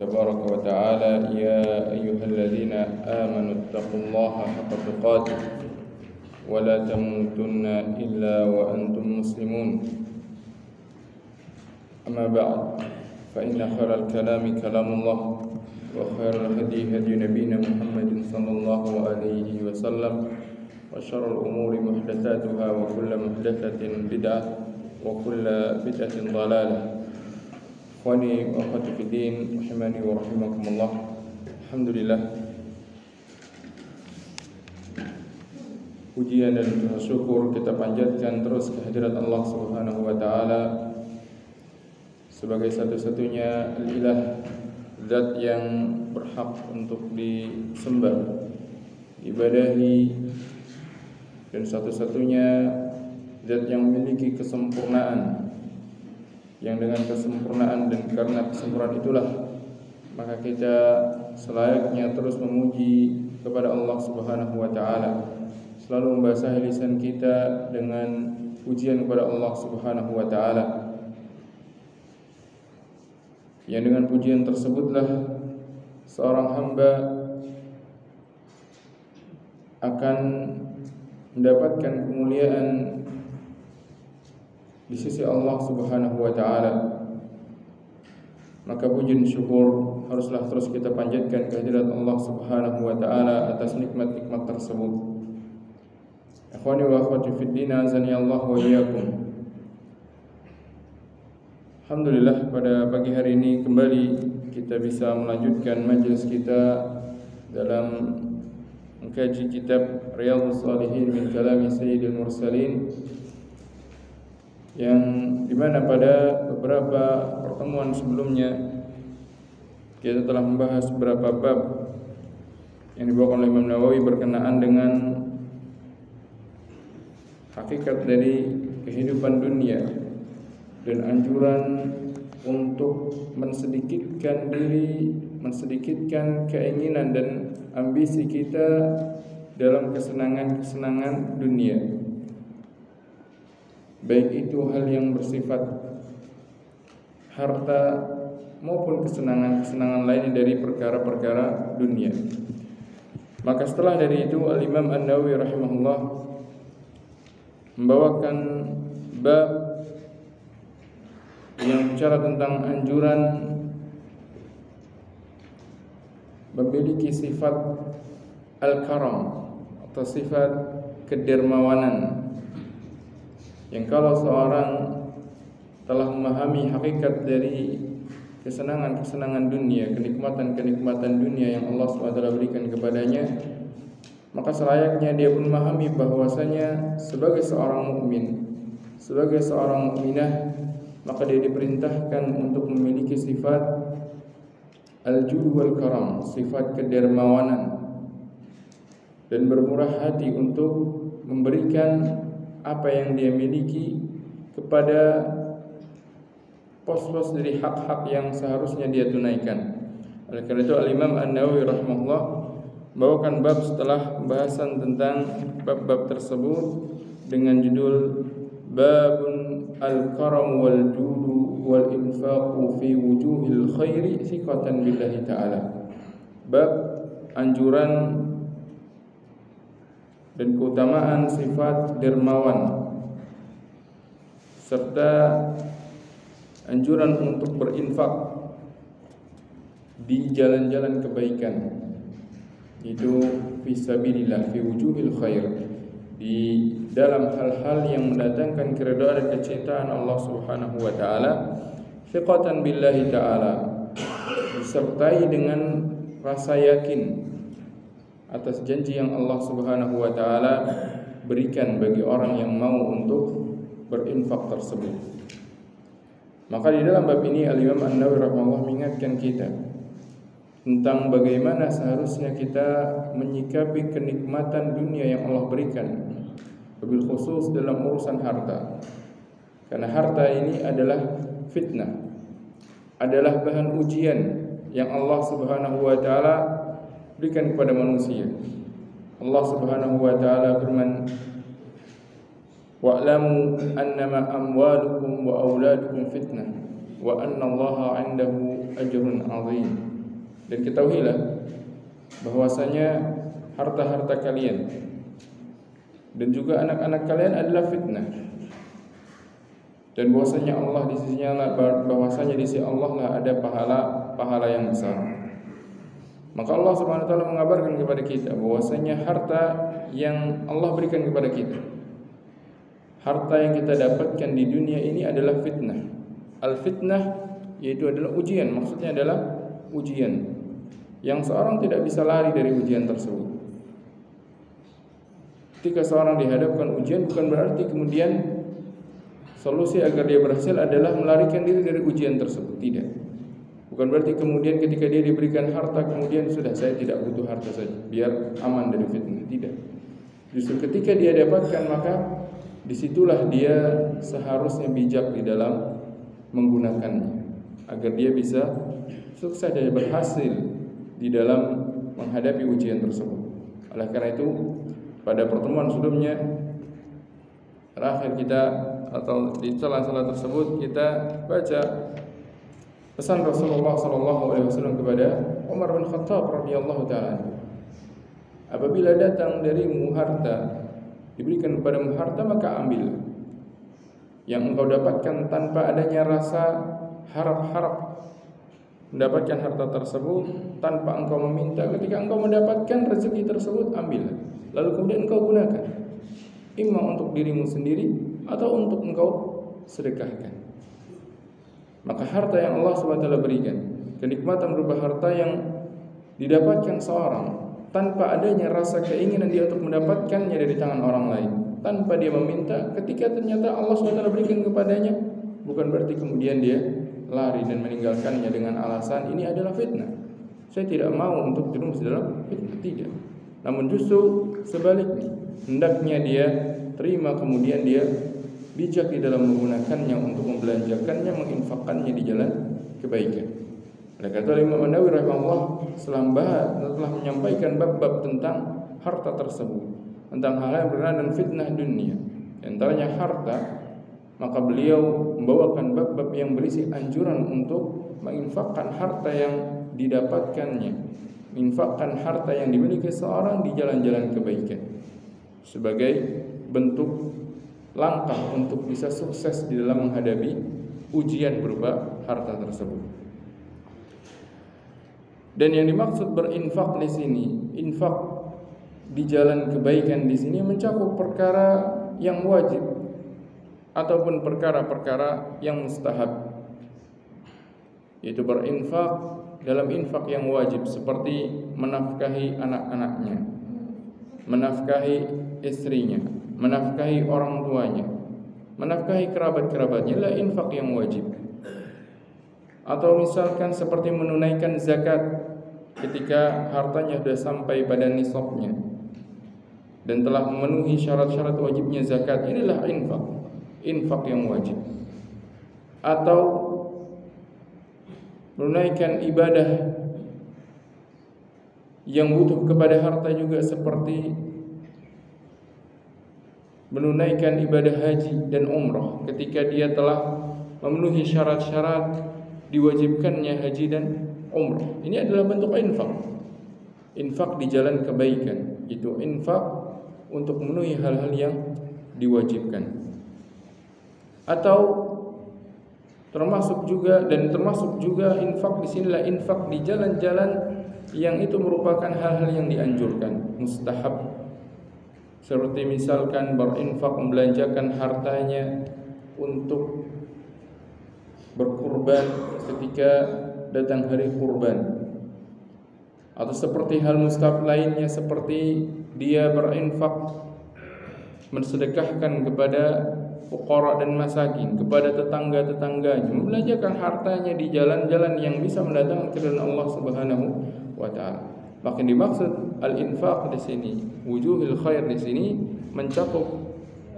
تبارك وتعالى يا أيها الذين آمنوا اتقوا الله حق تقاته ولا تموتن إلا وأنتم مسلمون أما بعد فإن خير الكلام كلام الله وخير الهدي هدي نبينا محمد صلى الله عليه وسلم وشر الأمور محدثاتها وكل محدثة بدعة وكل بدعة ضلالة. Ikhwani wa akhwati fid din, rahimani wa rahimakumullah. Alhamdulillah, pujian dan syukur kita panjatkan terus kehadirat Allah Subhanahu wa taala sebagai satu-satunya ilah, zat yang berhak untuk disembah, diibadahi, dan satu-satunya zat yang memiliki kesempurnaan, yang dengan kesempurnaan dan karena kesempurnaan itulah maka kita selayaknya terus memuji kepada Allah Subhanahu wa taala, selalu membasahi lisan kita dengan pujian kepada Allah Subhanahu wa taala. Yang dengan pujian tersebutlah seorang hamba akan mendapatkan kemuliaan di sisi Allah Subhanahu wa taala. Maka puji dan syukur haruslah terus kita panjatkan kehadirat Allah Subhanahu wa taala atas nikmat-nikmat tersebut. Ikhwani wa akhwati fid din, azani Allah wa iyyakum. Alhamdulillah, pada pagi hari ini kembali kita bisa melanjutkan majelis kita dalam mengkaji kitab Riyadhus Shalihin min kalami Sayyidil Mursalin, yang dimana pada beberapa pertemuan sebelumnya kita telah membahas beberapa bab yang dibawakan oleh Imam Nawawi berkenaan dengan hakikat dari kehidupan dunia dan anjuran untuk mensedikitkan diri, mensedikitkan keinginan dan ambisi kita dalam kesenangan-kesenangan dunia, baik itu hal yang bersifat harta maupun kesenangan-kesenangan lain dari perkara-perkara dunia. Maka setelah dari itu Al-Imam An-Nawawi rahimahullah membawakan bab yang bicara tentang anjuran memiliki sifat al-karam atau sifat kedermawanan, yang kalau seorang telah memahami hakikat dari kesenangan-kesenangan dunia, kenikmatan-kenikmatan dunia yang Allah SWT berikan kepadanya, maka selayaknya dia pun memahami bahwasanya sebagai seorang mukmin, sebagai seorang mukminah, maka dia diperintahkan untuk memiliki sifat al-jud wal karam, sifat kedermawanan dan bermurah hati untuk memberikan apa yang dia miliki kepada pos-pos dari hak-hak yang seharusnya dia tunaikan. Oleh karena itu Al-Imam An-Nawawi rahimahullah membawakan bab setelah pembahasan tentang bab-bab tersebut dengan judul Babun al-karam wal judu wal infaqu fi wujuhil khairi thiqatan billahi ta'ala. Bab anjuran dan keutamaan sifat dermawan serta anjuran untuk berinfak di jalan-jalan kebaikan, itu fisabilillah fi wujuhil khair, di dalam hal-hal yang mendatangkan keridhaan dan kecintaan Allah Subhanahu wa taala, thiqatan billahi taala, disertai dengan rasa yakin atas janji yang Allah Subhanahu wa taala berikan bagi orang yang mau untuk berinfak tersebut. Maka di dalam bab ini Al-Imam An-Nawawi rahimahullah mengingatkan kita tentang bagaimana seharusnya kita menyikapi kenikmatan dunia yang Allah berikan, wabil khusus dalam urusan harta. Karena harta ini adalah fitnah, adalah bahan ujian yang Allah Subhanahu wa taala berikan kepada manusia. Allah Subhanahu wa taala firman, wa'lamu annama amwalukum wa auladukum fitnah wa anna Allaha 'indahu ajrun 'azim. Dan ketahuilah bahwasanya harta-harta kalian dan juga anak-anak kalian adalah fitnah. Dan bahwasanya Allah di sisinya lah, bahwasanya di sisi Allah lah ada pahala yang besar. Maka Allah Subhanahu wa taala mengabarkan kepada kita bahwasanya harta yang Allah berikan kepada kita, harta yang kita dapatkan di dunia ini adalah fitnah. Al-fitnah yaitu adalah ujian, maksudnya adalah ujian yang seorang tidak bisa lari dari ujian tersebut. Ketika seorang dihadapkan ujian, bukan berarti kemudian solusi agar dia berhasil adalah melarikan diri dari ujian tersebut. Tidak. Bukan berarti kemudian ketika dia diberikan harta kemudian sudah, saya tidak butuh harta saja biar aman dari fitnah. Tidak. Justru ketika dia dapatkan, maka disitulah dia seharusnya bijak di dalam menggunakannya agar dia bisa sukses dan berhasil di dalam menghadapi ujian tersebut. Oleh karena itu, pada pertemuan sebelumnya terakhir kita atau di celah-celah tersebut kita baca pesan Rasulullah SAW kepada Umar bin Khattab radhiyallahu taala. Apabila datang darimu harta, diberikan kepadamu harta, maka ambil yang engkau dapatkan tanpa adanya rasa harap-harap mendapatkan harta tersebut, tanpa engkau meminta. Ketika engkau mendapatkan rezeki tersebut, ambil, lalu kemudian engkau gunakan, imma untuk dirimu sendiri atau untuk engkau sedekahkan. Maka harta yang Allah SWT berikan, kenikmatan berupa harta yang didapatkan seorang tanpa adanya rasa keinginan dia untuk mendapatkannya dari tangan orang lain, tanpa dia meminta, ketika ternyata Allah SWT berikan kepadanya, bukan berarti kemudian dia lari dan meninggalkannya dengan alasan ini adalah fitnah, saya tidak mau untuk terus dalam fitnah. Tidak. Namun justru sebaliknya, hendaknya dia terima, kemudian dia bijak di dalam menggunakannya untuk membelanjakannya, menginfakkannya di jalan kebaikan. Oleh karena itu Imam An-Nawawi rahimahullah telah menyampaikan bab-bab tentang harta tersebut, tentang hal yang berkenaan dengan fitnah dunia, antaranya harta. Maka beliau membawakan bab-bab yang berisi anjuran untuk menginfakkan harta yang didapatkannya, menginfakkan harta yang dimiliki seorang di jalan-jalan kebaikan sebagai bentuk langkah untuk bisa sukses di dalam menghadapi ujian berupa harta tersebut. Dan yang dimaksud berinfak di sini, infak di jalan kebaikan di sini mencakup perkara yang wajib ataupun perkara-perkara yang mustahab, yaitu berinfak dalam infak yang wajib seperti menafkahi anak-anaknya, menafkahi istrinya, menafkahi orang tuanya, menafkahi kerabat-kerabatnya, lah infak yang wajib. Atau misalkan seperti menunaikan zakat ketika hartanya sudah sampai pada nisabnya dan telah memenuhi syarat-syarat wajibnya zakat, inilah infak yang wajib. Atau menunaikan ibadah yang butuh kepada harta juga, seperti menunaikan ibadah haji dan umrah ketika dia telah memenuhi syarat-syarat diwajibkannya haji dan umrah. Ini adalah bentuk infak di jalan kebaikan, itu infak untuk memenuhi hal-hal yang diwajibkan. Atau termasuk juga infak di sinilah infak di jalan-jalan yang itu merupakan hal-hal yang dianjurkan, mustahab. Seperti misalkan berinfak, membelanjakan hartanya untuk berkurban ketika datang hari kurban. Atau seperti hal mustahab lainnya, seperti dia berinfak mensedekahkan kepada fuqara dan masakin, kepada tetangga-tetangganya, membelanjakan hartanya di jalan-jalan yang bisa mendatangkan keridhaan Allah Subhanahu wa taala. Maka dimaksud al-infaq di sini, wujuhul khair di sini mencakup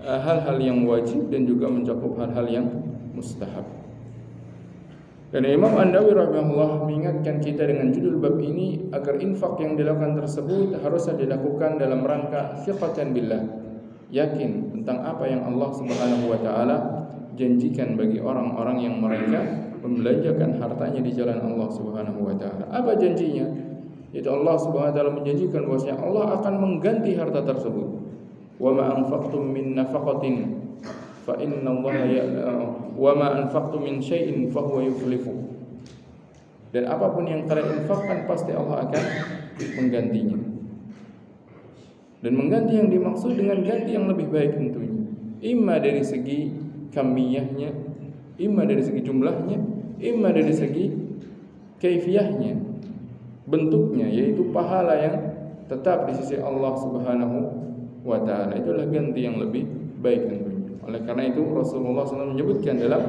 hal-hal yang wajib dan juga mencakup hal-hal yang mustahab. Dan Imam An-Nawawi rahimahullah mengingatkan kita dengan judul bab ini agar infak yang dilakukan tersebut harusnya dilakukan dalam rangka thiqatan billah, yakin tentang apa yang Allah Subhanahu wa taala janjikan bagi orang-orang yang mereka membelanjakan hartanya di jalan Allah Subhanahu wa taala. Apa janjinya? Itu Allah Subhanahu wa taala menjanjikan bahwasanya Allah akan mengganti harta tersebut. Wa ma anfaqtum min nafaqatin fa innallaha wa ma anfaqtum min syai'in fa huwa yukhlifu. Dan apapun yang kalian infakkan pasti Allah akan menggantinya. Dan mengganti yang dimaksud dengan ganti yang lebih baik tentunya. Imma dari segi kamiyahnya, imma dari segi jumlahnya, imma dari segi kaifiyahnya, bentuknya, yaitu pahala yang tetap di sisi Allah Subhanahu wa taala. Itulah ganti yang lebih baik tentunya. Oleh karena itu Rasulullah SAW menyebutkan dalam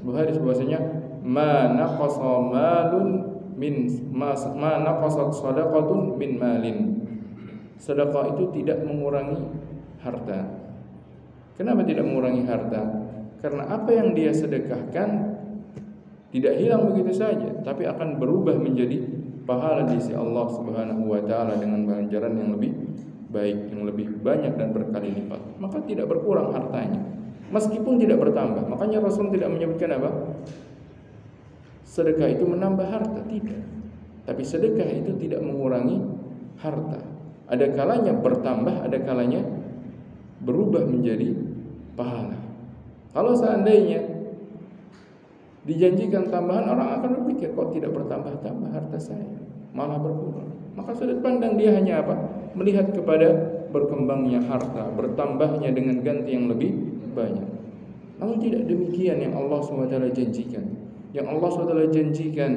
hadis bahwasanya ma naqasa malun min ma naqasat shadaqatun min malin. Sedekah itu tidak mengurangi harta. Kenapa tidak mengurangi harta? Karena apa yang dia sedekahkan tidak hilang begitu saja, tapi akan berubah menjadi pahala di sisi Allah Subhanahu wa taala dengan ganjaran yang lebih baik, yang lebih banyak dan berkali lipat. Maka tidak berkurang hartanya, meskipun tidak bertambah. Makanya Rasul tidak menyebutkan apa? Sedekah itu menambah harta, tidak. Tapi sedekah itu tidak mengurangi harta. Ada kalanya bertambah, ada kalanya berubah menjadi pahala. Kalau seandainya dijanjikan tambahan, orang akan berpikir kok tidak bertambah-tambah harta saya, malah berkurang. Maka sudut pandang dia hanya apa? Melihat kepada berkembangnya harta, bertambahnya dengan ganti yang lebih banyak. Namun tidak demikian yang Allah SWT janjikan. Yang Allah SWT janjikan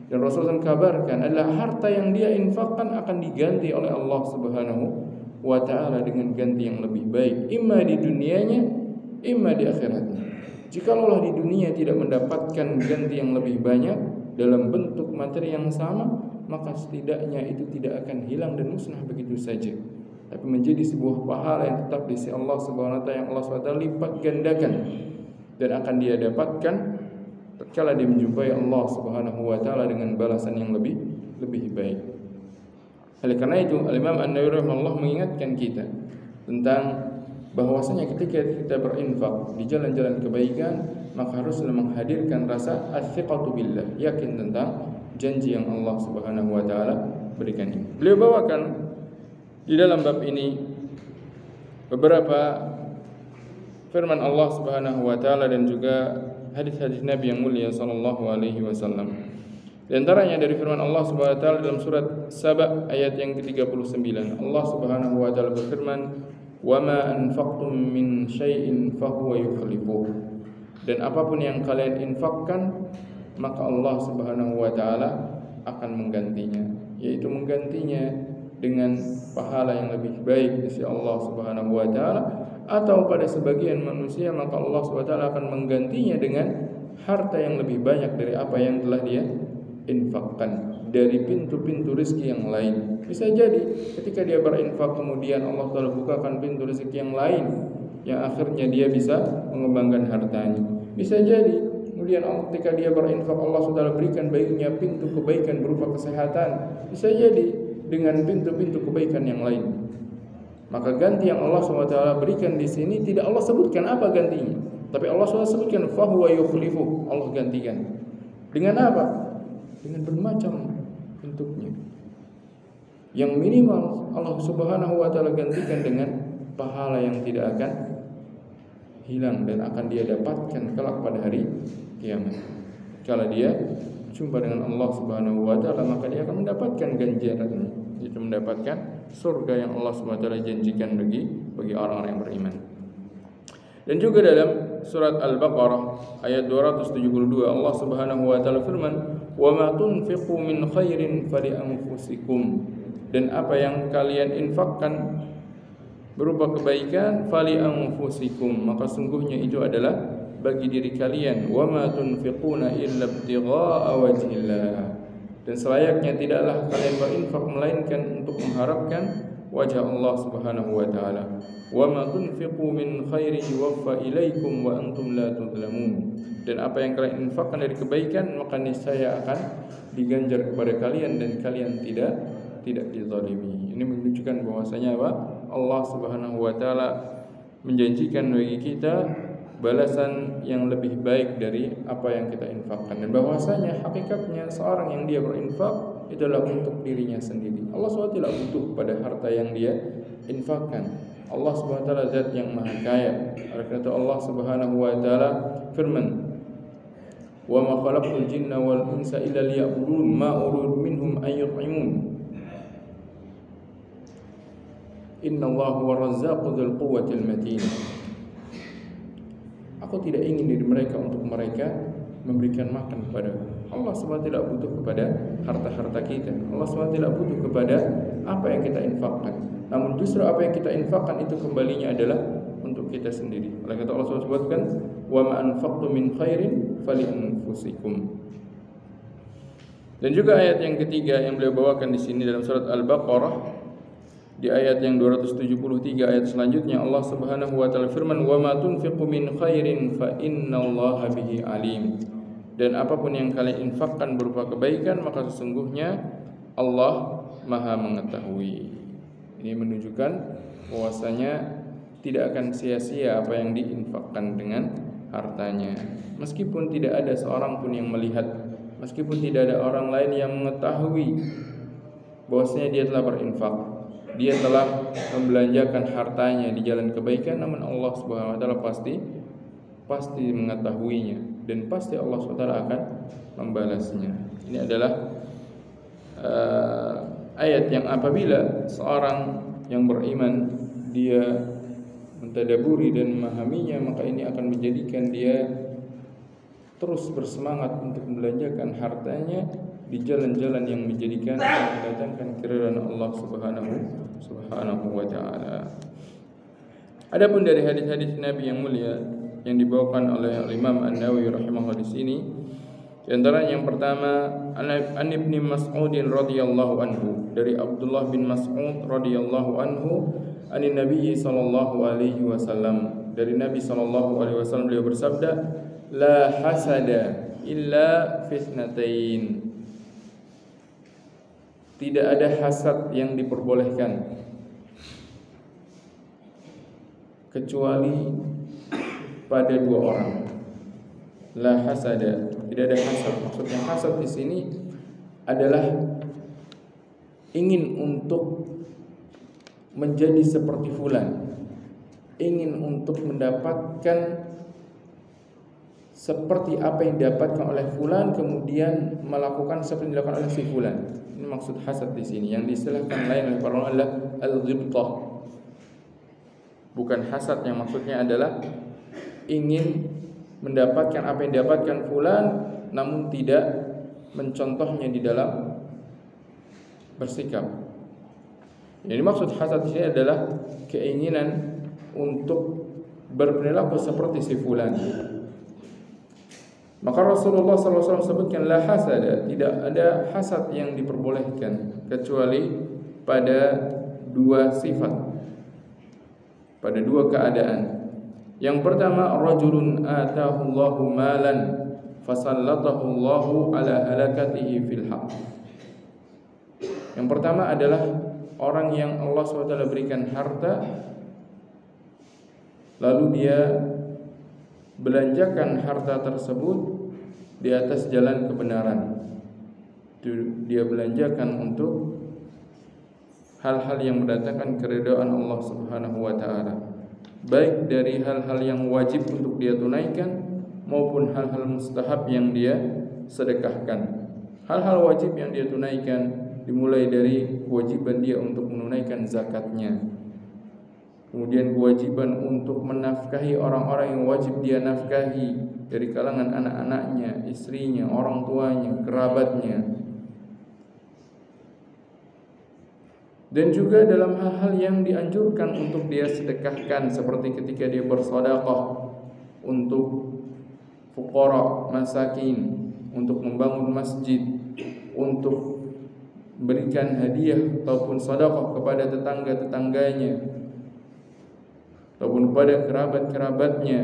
dan Rasulullah kabarkan adalah harta yang dia infakkan akan diganti oleh Allah Subhanahu wa taala dengan ganti yang lebih baik, imma di dunianya, imma di akhiratnya. Jikalau di dunia tidak mendapatkan ganti yang lebih banyak dalam bentuk materi yang sama, maka setidaknya itu tidak akan hilang dan musnah begitu saja, tapi menjadi sebuah pahala yang tetap di sisi Allah Subhanahu wa taala, yang Allah SWT lipat gandakan dan akan dia dapatkan tatkala dia menjumpai Allah Subhanahu wa taala dengan balasan yang lebih baik. Oleh karena itu Al-Imam An-Nawawi rahimahullah mengingatkan kita tentang bahwasanya ketika kita berinfak di jalan-jalan kebaikan, maka haruslah menghadirkan rasa ats-thiqatu billah, yakin tentang janji yang Allah Subhanahu wa taala berikan ini. Beliau bawakan di dalam bab ini beberapa firman Allah Subhanahu wa taala dan juga hadis-hadis Nabi yang mulia sallallahu alaihi wasallam. Di antaranya dari firman Allah Subhanahu wa taala dalam surat Saba ayat yang ke-39. Allah Subhanahu wa taala berfirman, "Wa ma anfaqtum min syai'in fahuwa yukhlifuh." Dan apapun yang kalian infakkan, maka Allah Subhanahu wa taala akan menggantinya, yaitu menggantinya dengan pahala yang lebih baik di sisi Allah Subhanahu wa taala, atau pada sebagian manusia maka Allah Subhanahu wa taala akan menggantinya dengan harta yang lebih banyak dari apa yang telah dia infakkan dari pintu-pintu rezeki yang lain. Bisa jadi ketika dia berinfak kemudian Allah Taala bukakan pintu rezeki yang lain yang akhirnya dia bisa mengembangkan hartanya. Bisa jadi kemudian ketika dia berinfak Allah Taala berikan baginya pintu kebaikan berupa kesehatan. Bisa jadi dengan pintu-pintu kebaikan yang lain. Maka ganti yang Allah SWT berikan di sini tidak Allah sebutkan apa gantinya, tapi Allah SWT sebutkan fahuwa yukhlifu, Allah gantikan. Dengan apa? Dengan bermacam bentuknya. Yang minimal Allah Subhanahu wa taala gantikan dengan pahala yang tidak akan hilang dan akan dia dapatkan kelak pada hari kiamat. Kalau dia jumpa dengan Allah Subhanahu wa taala, maka dia akan mendapatkan ganjaran, yaitu mendapatkan surga yang Allah Subhanahu wa taala janjikan bagi orang-orang yang beriman. Dan juga dalam surat Al-Baqarah ayat 272 Allah Subhanahu wa taala firman, "Wa ma tunfiqu min khairin fali anfusikum." Dan apa yang kalian infakkan berupa kebaikan, fali anfusikum, maka sungguhnya itu adalah bagi diri kalian. Wa ma tunfiquna illa ibtigha'a wajhillah. Dan selayaknya tidaklah kalian berinfak melainkan untuk mengharapkan wajah Allah Subhanahu wa taala. Wa ma tunfiqu min khairin yuwaffa ilaikum wa antum la tudlamun. Dan apa yang kalian infakkan dari kebaikan maka niscaya akan diganjar kepada kalian dan kalian tidak dizalimi. Ini menunjukkan bahwasanya apa? Allah Subhanahu wa taala menjanjikan bagi kita balasan yang lebih baik dari apa yang kita infakkan. Dan bahwasanya hakikatnya seorang yang dia berinfak itu adalah untuk dirinya sendiri. Allah SWT tidak butuh pada harta yang dia infakkan. Allah SWT zat yang maha kaya. Oleh karena itu Allah Subhanahu wa taala firman, "Wa ma khalaqtul jinna wal insa illa liya'budun ma uridu minhum an yut'imun. Innallaha huwar razzaqu dzul quwwatil matin." Aku tidak ingin diri mereka untuk mereka memberikan makan kepada Allah. SWT tidak butuh kepada harta-harta kita. Allah SWT tidak butuh kepada apa yang kita infakkan. Namun justru apa yang kita infakkan itu kembalinya adalah untuk kita sendiri. Oleh kata Allah SWT sebutkan, "Wa ma anfaqtum min khairin fali anfusikum." Dan juga ayat yang ketiga yang beliau bawakan di sini dalam surat Al-Baqarah, di ayat yang 273 ayat selanjutnya Allah Subhanahu wa taala firman, "Wa ma tunfiqu min khairin fa innallaha bihi alim." Dan apapun yang kalian infakkan berupa kebaikan, maka sesungguhnya Allah Maha mengetahui. Ini menunjukkan bahwasanya tidak akan sia-sia apa yang diinfakkan dengan hartanya. Meskipun tidak ada seorang pun yang melihat, meskipun tidak ada orang lain yang mengetahui bahwasanya dia telah berinfak, dia telah membelanjakan hartanya di jalan kebaikan, namun Allah Subhanahu wa taala pasti mengetahuinya dan pasti Allah SWT akan membalasnya. Ini adalah ayat yang apabila seorang yang beriman dia mentadaburi dan memahaminya, maka ini akan menjadikan dia terus bersemangat untuk membelanjakan hartanya di jalan-jalan yang mendatangkan keridhaan Allah Subhanahu wa taala. Adapun dari hadis-hadis Nabi yang mulia yang dibawakan oleh Imam An-Nawawi rahimahullah di sini, di antara yang pertama An Ibnu Mas'ud radhiyallahu anhu, dari Abdullah bin Mas'ud radhiyallahu anhu, an Nabi sallallahu alaihi wasallam, dari Nabi sallallahu alaihi wasallam beliau bersabda, "La hasada illa fitnatain." Tidak ada hasad yang diperbolehkan kecuali pada dua orang. La hasada, tidak ada hasad. Maksudnya hasad di sini adalah ingin untuk menjadi seperti fulan, ingin untuk mendapatkan seperti apa yang didapatkan oleh fulan, kemudian melakukan seperti yang dilakukan oleh si fulan. Ini maksud hasad di sini. Yang diistilahkan lain oleh para ulama adalah al-ghibthah. Bukan hasad yang maksudnya adalah ingin mendapatkan apa yang didapatkan fulan, namun tidak mencontohnya di dalam bersikap. Yang dimaksud hasad di sini adalah keinginan untuk berperilaku seperti si fulan. Maka Rasulullah SAW sebutkan, la hasada, tidak ada hasad yang diperbolehkan kecuali pada dua sifat, pada dua keadaan. Yang pertama, rajulun atahu Allahu malan fasallatahu Allahu ala halakatihi fil haq. Yang pertama adalah orang yang Allah SWT berikan harta, lalu dia belanjakan harta tersebut di atas jalan kebenaran. Dia belanjakan untuk hal-hal yang mendatangkan keridhaan Allah Subhanahu wa taala, baik dari hal-hal yang wajib untuk dia tunaikan maupun hal-hal mustahab yang dia sedekahkan. Hal-hal wajib yang dia tunaikan dimulai dari kewajiban dia untuk menunaikan zakatnya, kemudian kewajiban untuk menafkahi orang-orang yang wajib dia nafkahi dari kalangan anak-anaknya, istrinya, orang tuanya, kerabatnya. Dan juga dalam hal-hal yang dianjurkan untuk dia sedekahkan, seperti ketika dia bersedekah untuk fuqara, masakin, untuk membangun masjid, untuk berikan hadiah ataupun sedekah kepada tetangga-tetangganya ataupun kepada kerabat-kerabatnya.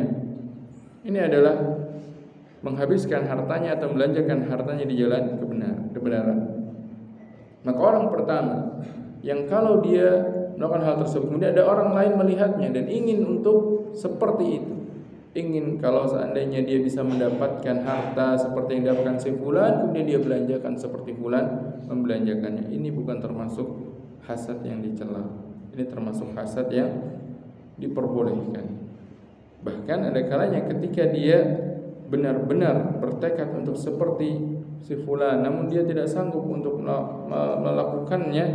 Ini adalah menghabiskan hartanya atau membelanjakan hartanya di jalan kebenaran. Maka orang pertama yang kalau dia melakukan hal tersebut, kemudian ada orang lain melihatnya dan ingin untuk seperti itu, ingin kalau seandainya dia bisa mendapatkan harta seperti yang didapatkan si fulan, kemudian dia belanjakan seperti fulan membelanjakannya. Ini bukan termasuk hasad yang dicela. Ini termasuk hasad yang diperbolehkan. Bahkan ada kalanya ketika dia benar-benar bertekad untuk seperti si fulan, namun dia tidak sanggup untuk melakukannya,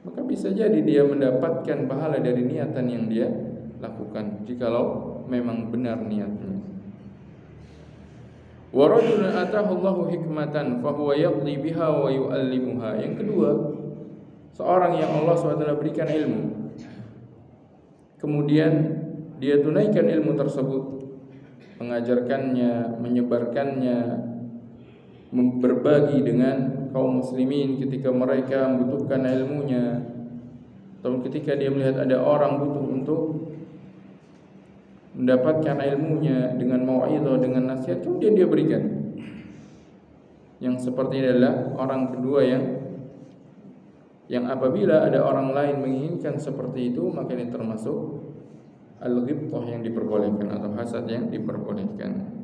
maka bisa jadi dia mendapatkan pahala dari niatan yang dia lakukan, jikalau memang benar niatnya. Wa rajulun atahu Allahu hikmatan fa huwa yaqdi biha wa yu'allimuha. Yang kedua, seorang yang Allah SWT berikan ilmu, kemudian dia tunaikan ilmu tersebut, mengajarkannya, menyebarkannya, berbagi dengan kaum muslimin ketika mereka membutuhkan ilmunya, atau ketika dia melihat ada orang butuh untuk mendapatkan ilmunya dengan mau'izah, dengan nasihat, kemudian dia berikan. Yang seperti ini adalah orang kedua yang apabila ada orang lain menginginkan seperti itu, maka ini termasuk al-ghibthah yang diperbolehkan atau hasad yang diperbolehkan.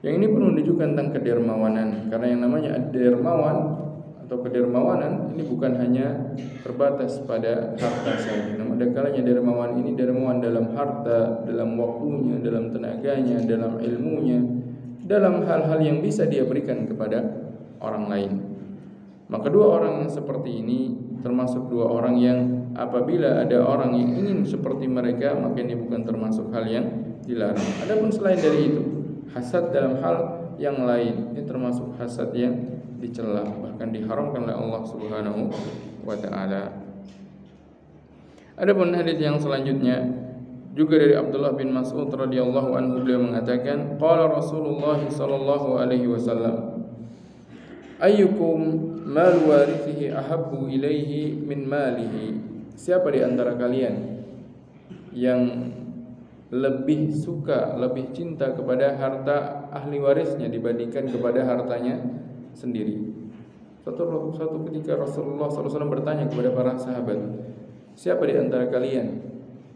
Yang ini pun menunjukkan tentang kedermawanan, karena yang namanya dermawan atau kedermawanan ini bukan hanya terbatas pada harta saja. Namun ada kalanya dermawan ini dermawan dalam harta, dalam waktunya, dalam tenaganya, dalam ilmunya, dalam hal-hal yang bisa dia berikan kepada orang lain. Maka dua orang yang seperti ini termasuk dua orang yang apabila ada orang yang ingin seperti mereka, maka ini bukan termasuk hal yang dilarang. Adapun selain dari itu, hasad dalam hal yang lain ini termasuk hasad yang dicela, bahkan diharamkan oleh Allah Subhanahu wa taala. Adapun hadis yang selanjutnya juga dari Abdullah bin Mas'ud radhiyallahu anhu, beliau mengatakan, qala Rasulullah sallallahu alaihi wasallam, ayyukum mal warithihi ahabbu ilaihi min malihi. Siapa di antara kalian yang lebih suka, lebih cinta kepada harta ahli warisnya dibandingkan kepada hartanya sendiri? Suatu ketika Rasulullah SAW bertanya kepada para sahabat, siapa di antara kalian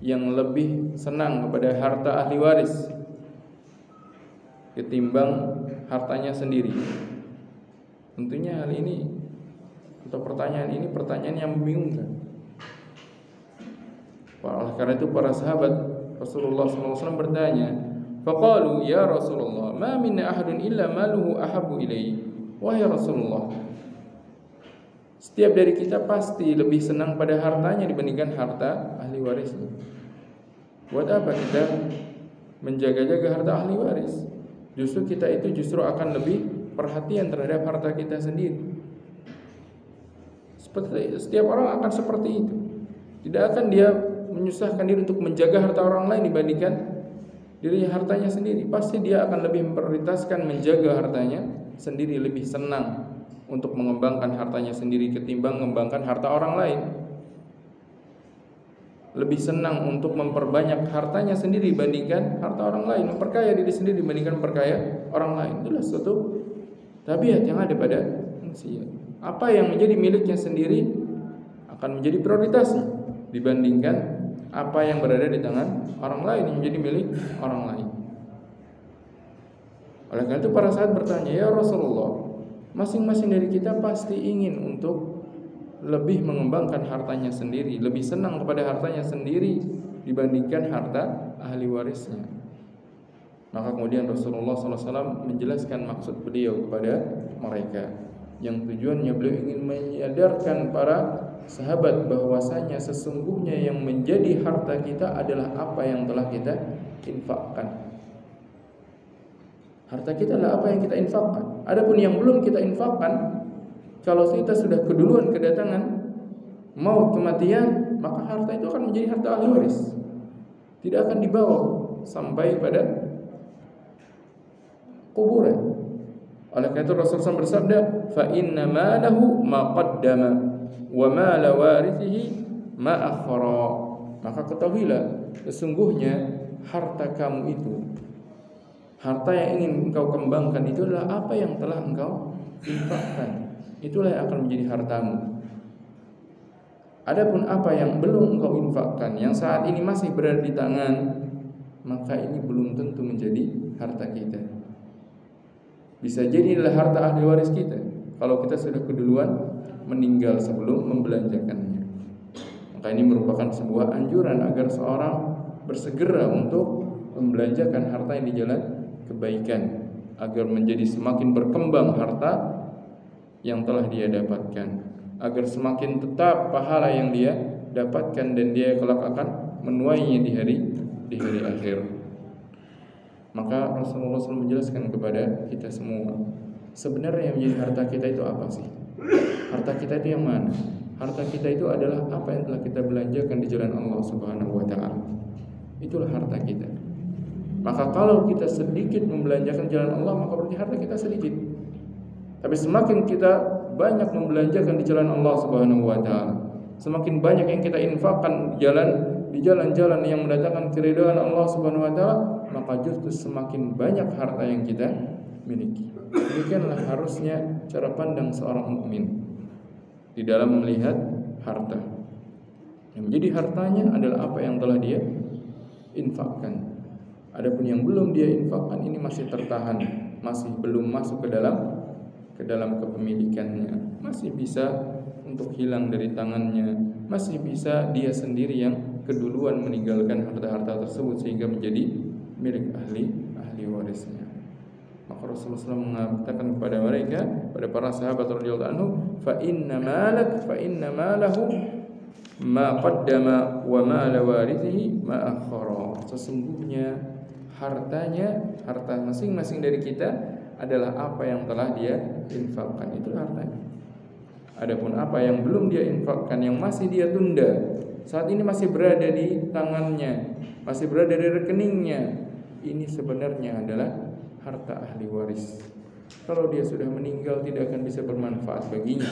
yang lebih senang kepada harta ahli waris ketimbang hartanya sendiri? Tentunya hal ini atau pertanyaan ini pertanyaan yang membingungkan. Oleh karena itu para sahabat Rasulullah SAW bertanya, faqalu ya Rasulullah, ma minna ahadun illa maluhu ahabbu ilaihi. Wahai Rasulullah, setiap dari kita pasti lebih senang pada hartanya dibandingkan harta ahli warisnya. Buat apa kita menjaga-jaga harta ahli waris? Justru kita itu akan lebih perhatian terhadap harta kita sendiri. Setiap orang akan seperti itu. Tidak akan dia menyusahkan diri untuk menjaga harta orang lain dibandingkan diri hartanya sendiri. Pasti dia akan lebih memprioritaskan menjaga hartanya sendiri, lebih senang untuk mengembangkan hartanya sendiri ketimbang mengembangkan harta orang lain. Lebih senang untuk memperbanyak hartanya sendiri dibandingkan harta orang lain, memperkaya diri sendiri dibandingkan memperkaya orang lain. Itulah suatu tabiat yang ada pada manusia. Apa yang menjadi miliknya sendiri akan menjadi prioritasnya dibandingkan apa yang berada di tangan orang lain yang menjadi milik orang lain. Oleh karena itu para sahabat bertanya, ya Rasulullah, masing-masing dari kita pasti ingin untuk lebih mengembangkan hartanya sendiri, lebih senang kepada hartanya sendiri dibandingkan harta ahli warisnya. Maka kemudian Rasulullah SAW menjelaskan maksud beliau kepada mereka, yang tujuannya beliau ingin menyadarkan para sahabat bahwasanya sesungguhnya yang menjadi harta kita adalah apa yang telah kita infakkan. Harta kita adalah apa yang kita infakkan. Adapun yang belum kita infakkan, kalau kita sudah keduluan kedatangan maut, kematian, maka harta itu akan menjadi harta ahli waris, tidak akan dibawa sampai pada kuburan. Oleh karena itu Rasulullah SAW bersabda, fa inna malahu ma qaddama wa ma la warithihi ma akhara. Maka ketahuilah, sesungguhnya harta kamu itu, harta yang ingin engkau kembangkan itu adalah apa yang telah engkau infakkan. Itulah yang akan menjadi hartamu. Adapun apa yang belum engkau infakkan, yang saat ini masih berada di tangan, maka ini belum tentu menjadi harta kita. Bisa jadi adalah harta ahli waris kita kalau kita sudah keduluan meninggal sebelum membelanjakannya. Maka ini merupakan sebuah anjuran agar seorang bersegera untuk membelanjakan harta yang di jalan kebaikan, agar menjadi semakin berkembang harta yang telah dia dapatkan, agar semakin tetap pahala yang dia dapatkan dan dia kelak akan menuainya di hari akhir. Maka Rasulullah SAW menjelaskan kepada kita semua, sebenarnya yang menjadi harta kita itu apa sih? Harta kita itu yang mana? Harta kita itu adalah apa yang telah kita belanjakan di jalan Allah Subhanahu wa taala. Itulah harta kita. Maka kalau kita sedikit membelanjakan jalan Allah, maka berarti harta kita sedikit. Tapi semakin kita banyak membelanjakan di jalan Allah Subhanahu wa taala, semakin banyak yang kita infakkan di jalan-jalan yang mendatangkan keridhaan Allah Subhanahu wa taala, maka justru semakin banyak harta yang kita miliki. Demikianlah harusnya cara pandang seorang mukmin di dalam melihat harta. Yang menjadi hartanya adalah apa yang telah dia infakkan. Adapun yang belum dia infakkan ini masih tertahan, masih belum masuk ke dalam kepemilikannya, masih bisa untuk hilang dari tangannya, masih bisa dia sendiri yang keduluan meninggalkan harta-harta tersebut sehingga menjadi milik ahli warisnya. Maka Rasulullah SAW mengatakan kepada mereka, pada para sahabat radhiyallahu anhu, fa inna malahu ma qaddama wa ma lawarithihi ma akhara. Sesungguhnya harta masing-masing dari kita adalah apa yang telah dia infakkan, itu hartanya. Adapun apa yang belum dia infakkan, yang masih dia tunda, saat ini masih berada di tangannya, masih berada di rekeningnya, ini sebenarnya adalah harta ahli waris. Kalau dia sudah meninggal tidak akan bisa bermanfaat baginya.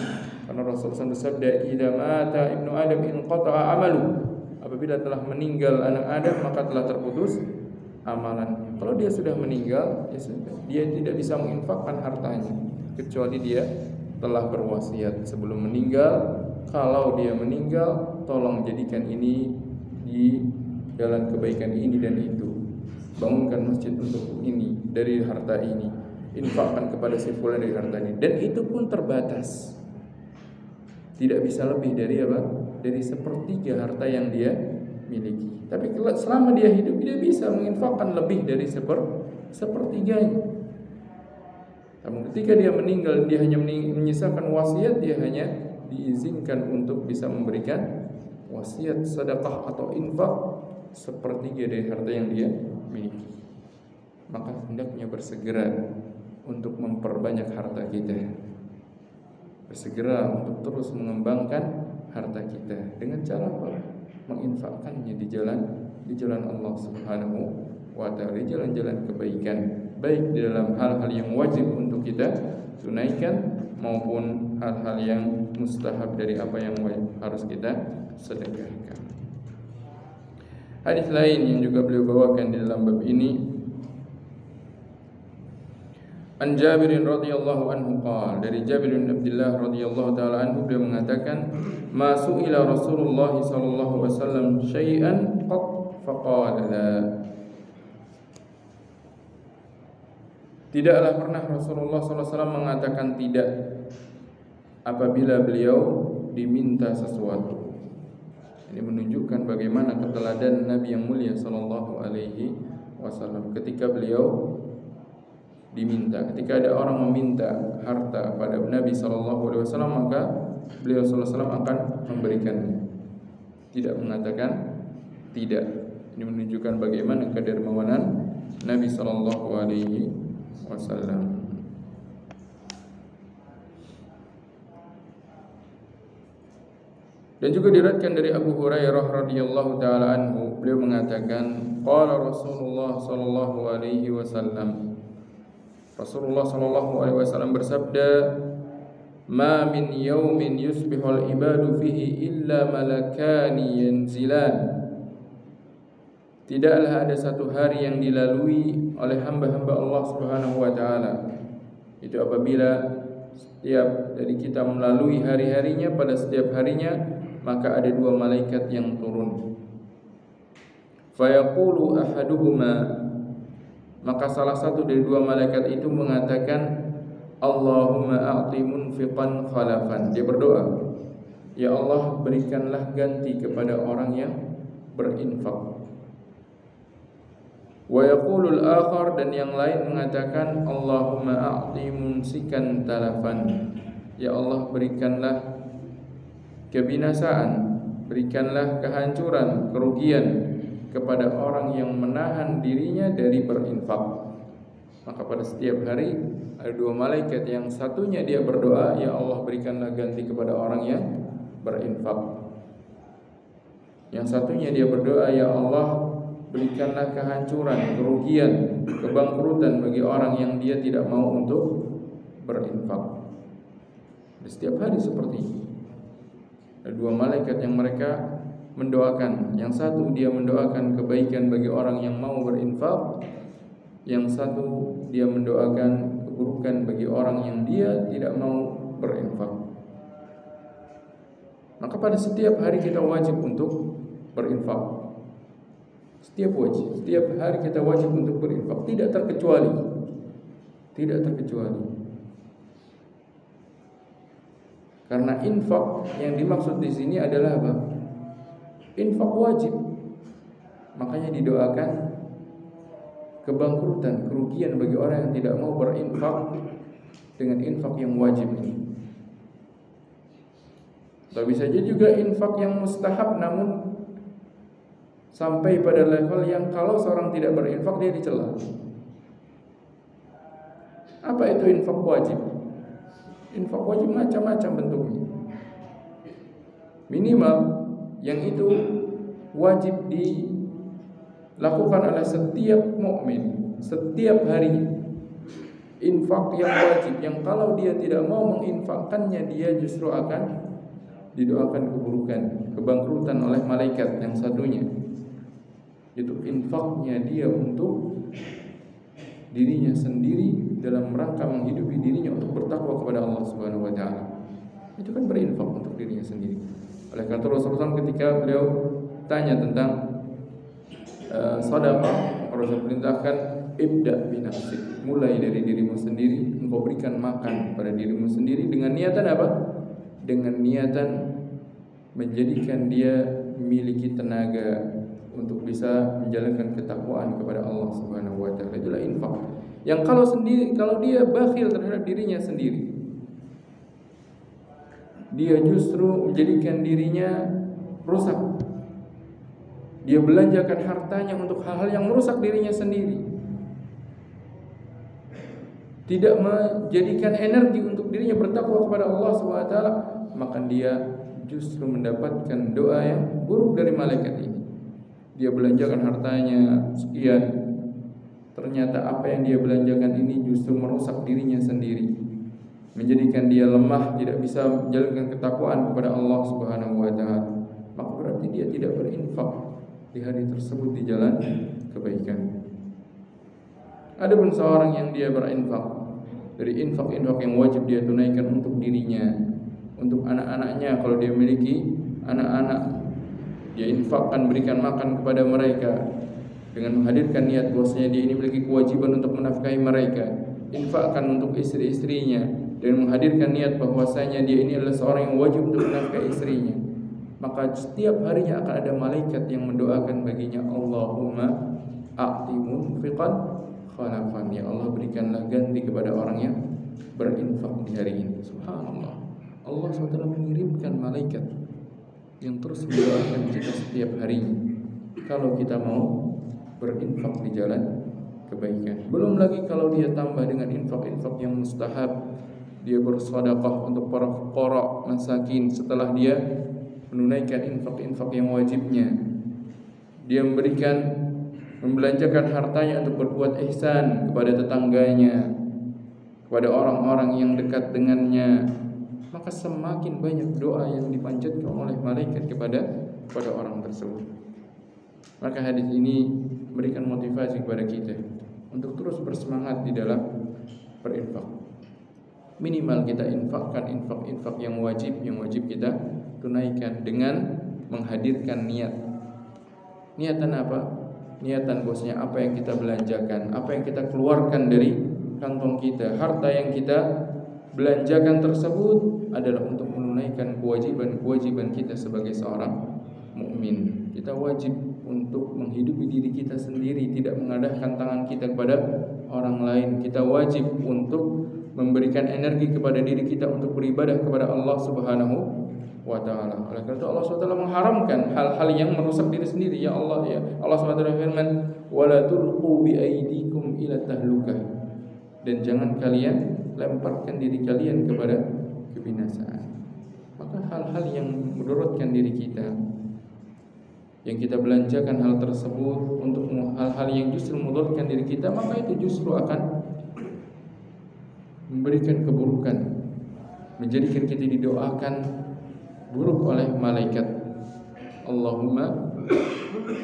Karena Rasulullah SAW bersabda, "Idza mata ibnu Adam inqata'a amalu." Apabila telah meninggal anak Adam maka telah terputus amalannya. Kalau dia sudah meninggal, ya sudah, dia tidak bisa menginfakkan hartanya kecuali dia telah berwasiat sebelum meninggal. Kalau dia meninggal, tolong jadikan ini di jalan kebaikan ini dan itu. Bangunkan masjid untuk ini dari harta ini, infakkan kepada si fulan dari harta ini, dan itu pun terbatas. Tidak bisa lebih dari apa? Dari sepertiga harta yang dia miliki. Tapi selama dia hidup dia bisa menginfakkan lebih dari sepertiganya. Namun ketika dia meninggal, dia hanya menyisakan wasiat, dia hanya diizinkan untuk bisa memberikan wasiat, sedekah atau infak sepertiga dari harta yang dia miliki. Maka hendaknya bersegera untuk memperbanyak harta kita, bersegera untuk terus mengembangkan harta kita dengan cara apa? Menginfakkannya di jalan Allah Subhanahu wa taala, di jalan-jalan kebaikan, baik di dalam hal-hal yang wajib untuk kita tunaikan maupun hal-hal yang mustahab dari apa yang harus kita sedekahkan. Hadis lain yang juga beliau bawakan di dalam bab ini, An Jabir radhiyallahu anhu qala, dari Jabir bin Abdullah radhiyallahu taala anhu, beliau mengatakan, "Ma su'ila Rasulullah sallallahu alaihi wasallam syai'an qat faqala la." Tidaklah pernah Rasulullah sallallahu alaihi wasallam mengatakan tidak apabila beliau diminta sesuatu. Ini menunjukkan bagaimana keteladanan Nabi yang mulia sallallahu alaihi wasallam ketika beliau diminta. Ketika ada orang meminta harta pada Nabi sallallahu alaihi wasallam, maka beliau sallallahu alaihi wasallam akan memberikannya. Tidak mengatakan tidak. Ini menunjukkan bagaimana kedermawanan Nabi sallallahu alaihi wasallam. Dan juga diriwayatkan dari Abu Hurairah radhiyallahu taala anhu, beliau mengatakan, qala Rasulullah sallallahu alaihi wasallam, Rasulullah sallallahu alaihi wasallam bersabda, "Ma min yaumin yusbihul ibadu fihi illa malakani yanzilan." Tidaklah ada satu hari yang dilalui oleh hamba-hamba Allah Subhanahu wa taala, itu apabila setiap dari kita melalui hari-harinya, pada setiap harinya maka ada dua malaikat yang turun. Fayaqulu ahaduhuma, maka salah satu dari dua malaikat itu mengatakan, Allahumma a'ti munfiqan khalafan. Dia berdoa, ya Allah, berikanlah ganti kepada orang yang berinfak. Wa yaqulul akhar, dan yang lain mengatakan, Allahumma a'ti mumsikan talafan. Ya Allah, berikanlah kebinasaan, berikanlah kehancuran, kerugian kepada orang yang menahan dirinya dari berinfak. Maka pada setiap hari ada dua malaikat, yang satunya dia berdoa, ya Allah, berikanlah ganti kepada orang yang berinfak. Yang satunya dia berdoa, ya Allah, berikanlah kehancuran, kerugian, kebangkrutan bagi orang yang dia tidak mau untuk berinfak. Setiap hari seperti ini ada dua malaikat yang mereka mendoakan. Yang satu dia mendoakan kebaikan bagi orang yang mau berinfak, yang satu dia mendoakan keburukan bagi orang yang dia tidak mau berinfak. Maka pada setiap hari kita wajib untuk berinfak. Setiap hari kita wajib untuk berinfak, tidak terkecuali. Karena infak yang dimaksud di sini adalah apa? Infak wajib. Makanya didoakan kebangkrutan, kerugian bagi orang yang tidak mau berinfak dengan infak yang wajib ini. Atau bisa juga infak yang mustahab, namun sampai pada level yang kalau seorang tidak berinfak dia dicela. Apa itu infak wajib? Infak wajib macam-macam bentuknya. Minimal yang itu wajib dilakukan oleh setiap mukmin setiap hari. Infak yang wajib, yang kalau dia tidak mau menginfakkannya, dia justru akan didoakan keburukan, kebangkrutan oleh malaikat yang satunya. Itu infaknya dia untuk dirinya sendiri dalam rangka menghidupi dirinya untuk bertakwa kepada Allah Subhanahu wa taala. Itu kan berinfak untuk dirinya sendiri. Oleh karena itu Rasulullah ketika beliau tanya tentang sedekah, Rasul perintahkan ibda bi nafsik, mulai dari dirimu sendiri, engkau berikan makan pada dirimu sendiri dengan niatan apa? Dengan niatan menjadikan dia memiliki tenaga untuk bisa menjalankan ketakwaan kepada Allah Subhanahu wa taala. Itulah infak. Yang kalau dia bakhil terhadap dirinya sendiri, dia justru menjadikan dirinya rusak. Dia belanjakan hartanya untuk hal-hal yang merusak dirinya sendiri. Tidak menjadikan energi untuk dirinya bertakwa kepada Allah Subhanahu wa taala, maka dia justru mendapatkan doa yang buruk dari malaikat ini. Dia belanjakan hartanya sekian, ternyata apa yang dia belanjakan ini justru merusak dirinya sendiri, menjadikan dia lemah, tidak bisa menjalankan ketakwaan kepada Allah Subhanahu wa taala. Maka berarti dia tidak berinfak di hari tersebut di jalan kebaikan. Adapun seorang yang dia berinfak dari infak-infak yang wajib dia tunaikan untuk dirinya, untuk anak-anaknya, kalau dia memiliki anak-anak, dia infakkan, berikan makan kepada mereka dengan menghadirkan niat bahwasanya dia ini memiliki kewajiban untuk menafkahi mereka. Infakkan untuk istri-istrinya dan menghadirkan niat bahwasanya dia ini adalah seorang yang wajib untuk menafkahi istrinya. Maka setiap harinya akan ada malaikat yang mendoakan baginya, Allahumma a'ti munfiqan khalafan. Ya Allah, berikanlah ganti kepada orang yang berinfak di hari ini. Subhanallah. Allah SWT mengirimkan malaikat yang terus mendoakan kita setiap harinya kalau kita mau berinfak di jalan kebaikan. Belum lagi kalau dia tambah dengan infak-infak yang mustahab, dia bersedekah untuk para fuqara, masakin, setelah dia menunaikan infak-infak yang wajibnya, dia membelanjakan hartanya untuk berbuat ihsan kepada tetangganya, kepada orang-orang yang dekat dengannya, maka semakin banyak doa yang dipanjatkan oleh malaikat kepada orang tersebut. Maka hadis ini memberikan motivasi kepada kita untuk terus bersemangat di dalam berinfak. Minimal kita infakkan infak-infak yang wajib kita tunaikan dengan menghadirkan niat. Niatan apa? niatan bosnya, apa yang kita belanjakan, apa yang kita keluarkan dari kantong kita, harta yang kita belanjakan tersebut adalah untuk menunaikan kewajiban kita sebagai seorang mukmin. Kita wajib untuk menghidupi diri kita sendiri, tidak mengadahkan tangan kita kepada orang lain. Kita wajib untuk memberikan energi kepada diri kita untuk beribadah kepada Allah Subhanahu wa taala. Oleh karena itu Allah SWT mengharamkan hal-hal yang merusak diri sendiri. Ya Allah, ya Allah SWT berfirman, "Wala tulqu bi aydikum ila tahlukah." Dan jangan kalian lemparkan diri kalian kepada kebinasaan. Maka hal-hal yang mudaratkan diri kita, yang kita belanjakan hal tersebut untuk hal-hal yang justru mudaratkan diri kita, maka itu justru akan memberikan keburukan, menjadikan kita didoakan buruk oleh malaikat. Allahumma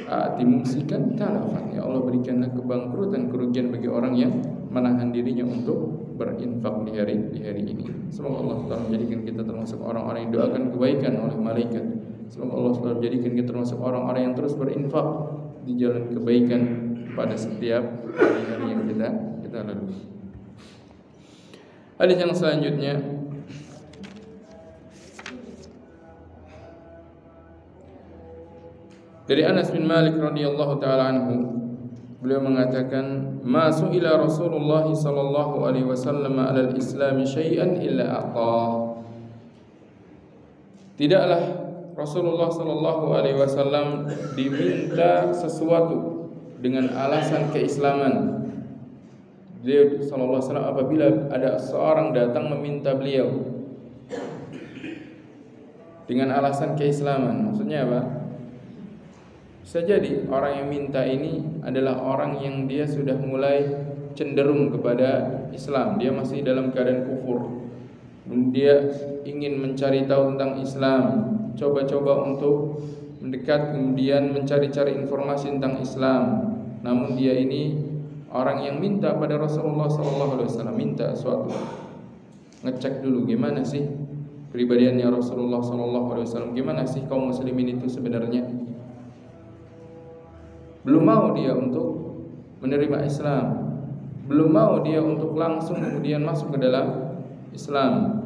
a'ti mumsikan talafan. Ya Allah, berikanlah kebangkrutan, kerugian bagi orang yang menahan dirinya untuk berinfak di hari ini. Semoga Allah SWT menjadikan kita termasuk orang-orang yang doakan kebaikan oleh malaikat. Semoga Allah SWT menjadikan kita termasuk orang-orang yang terus berinfak di jalan kebaikan pada setiap hari-hari yang kita lalui. Hadis yang selanjutnya, dari Anas bin Malik radhiyallahu taala anhu, beliau mengatakan, "Ma su'ila Rasulullah sallallahu alaihi wasallam 'alal Islam syai'an illa a'tah." Tidaklah Rasulullah sallallahu alaihi wasallam diminta sesuatu dengan alasan keislaman. Beliau sallallahu alaihi wasallam apabila ada seorang datang meminta beliau dengan alasan keislaman, maksudnya apa? Bisa jadi orang yang minta ini adalah orang yang dia sudah mulai cenderung kepada Islam, dia masih dalam keadaan kufur, dia ingin mencari tahu tentang Islam, coba-coba untuk mendekat, kemudian mencari-cari informasi tentang Islam. Namun dia ini orang yang minta pada Rasulullah SAW, minta suatu, ngecek dulu gimana sih kepribadiannya Rasulullah SAW, gimana sih kaum muslimin itu sebenarnya. Belum mau dia untuk menerima Islam, belum mau dia untuk langsung kemudian masuk ke dalam Islam.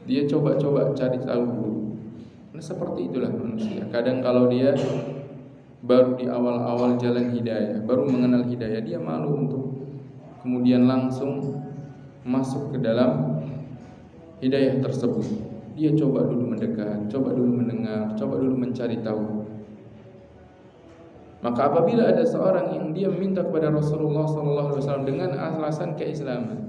Dia coba-coba cari tahu dulu. Nah, seperti itulah manusia. Kadang kalau dia baru di awal-awal jalan hidayah, baru mengenal hidayah, dia malu untuk kemudian langsung masuk ke dalam hidayah tersebut. Dia coba dulu mendekat, coba dulu mendengar, coba dulu mencari tahu. Maka apabila ada seorang yang dia meminta kepada Rasulullah SAW dengan alasan keislaman,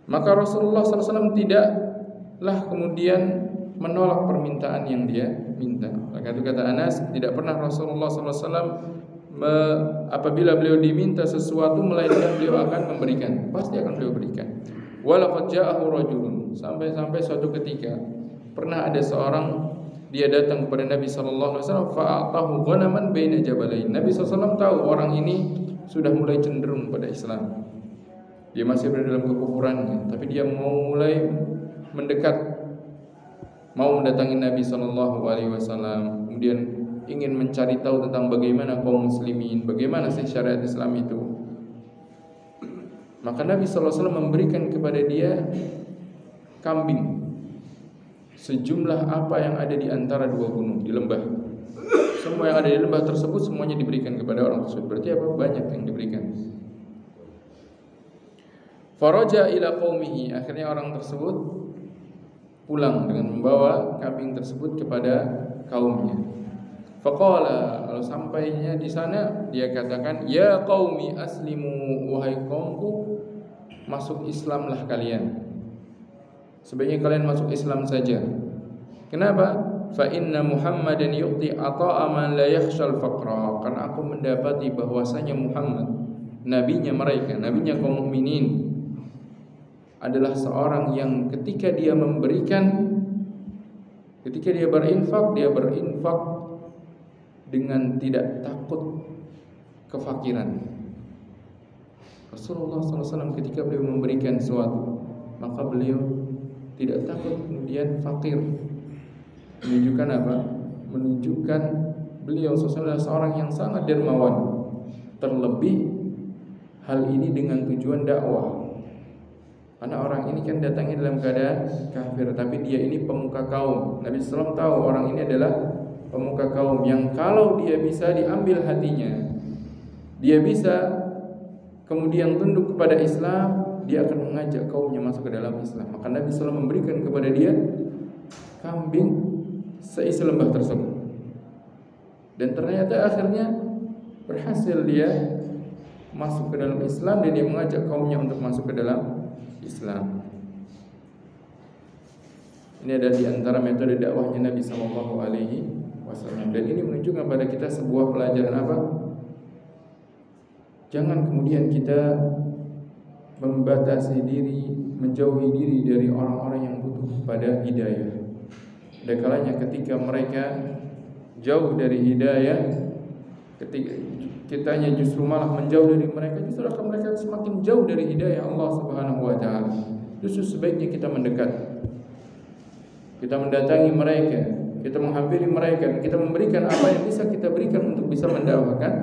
maka Rasulullah SAW tidaklah kemudian menolak permintaan yang dia minta. Maka itu kata Anas, tidak pernah Rasulullah SAW apabila beliau diminta sesuatu melainkan beliau akan memberikan, pasti akan beliau berikan. Walaqad ja'ahu rajulun, sampai suatu ketika pernah ada seorang, dia datang kepada Nabi SAW, fa'atahu ghanaman baina jabalain. Nabi SAW tahu orang ini sudah mulai cenderung pada Islam, dia masih berada dalam kekufurannya, tapi dia mau mulai mendekat, mau mendatangi Nabi SAW, kemudian ingin mencari tahu tentang bagaimana kaum muslimin, bagaimana sih syariat Islam itu. Maka Nabi SAW memberikan kepada dia kambing sejumlah apa yang ada di antara dua gunung di lembah. Semua yang ada di lembah tersebut semuanya diberikan kepada orang tersebut. Berarti apa? Banyak yang diberikan. Faraja ila qaumihi, akhirnya orang tersebut pulang dengan membawa kambing tersebut kepada kaumnya. Faqala, lalu sampainya di sana dia katakan, ya qaumi aslimu, wahai kaumku, masuk Islamlah kalian. Sebaiknya kalian masuk Islam saja. Kenapa? Fa inna Muhammadan yu'ti ata'a man la yakhshal faqra. Karena aku mendapati bahwasanya Muhammad, nabinya mereka, nabinya kaum mukminin, adalah seorang yang ketika dia memberikan, ketika dia berinfak dengan tidak takut kefakiran. Rasulullah SAW ketika beliau memberikan sesuatu, maka beliau tidak takut kemudian fakir. Menunjukkan apa? menunjukkan beliau sosok adalah seorang yang sangat dermawan. Terlebih hal ini dengan tujuan dakwah. Karena orang ini kan datangnya dalam keadaan kafir, tapi dia ini pemuka kaum. Nabi SAW tahu orang ini adalah pemuka kaum yang kalau dia bisa diambil hatinya, dia bisa kemudian tunduk kepada Islam, dia akan mengajak kaumnya masuk ke dalam Islam. Maka Nabi SAW memberikan kepada dia kambing seisi lembah tersebut. Dan ternyata akhirnya berhasil dia masuk ke dalam Islam dan dia mengajak kaumnya untuk masuk ke dalam Islam. Ini adalah di antara metode dakwahnya Nabi SAW. Dan ini menunjukkan pada kita sebuah pelajaran apa? Jangan kemudian kita membatasi diri, menjauhi diri dari orang-orang yang butuh pada hidayah. Ada kalanya ketika mereka jauh dari hidayah, ketika kitanya justru malah menjauh dari mereka, justru akan mereka semakin jauh dari hidayah Allah Subhanahu wa taala. Justru sebaiknya kita mendekat. Kita mendatangi mereka, kita menghampiri mereka, kita memberikan apa yang bisa kita berikan untuk bisa mendakwakan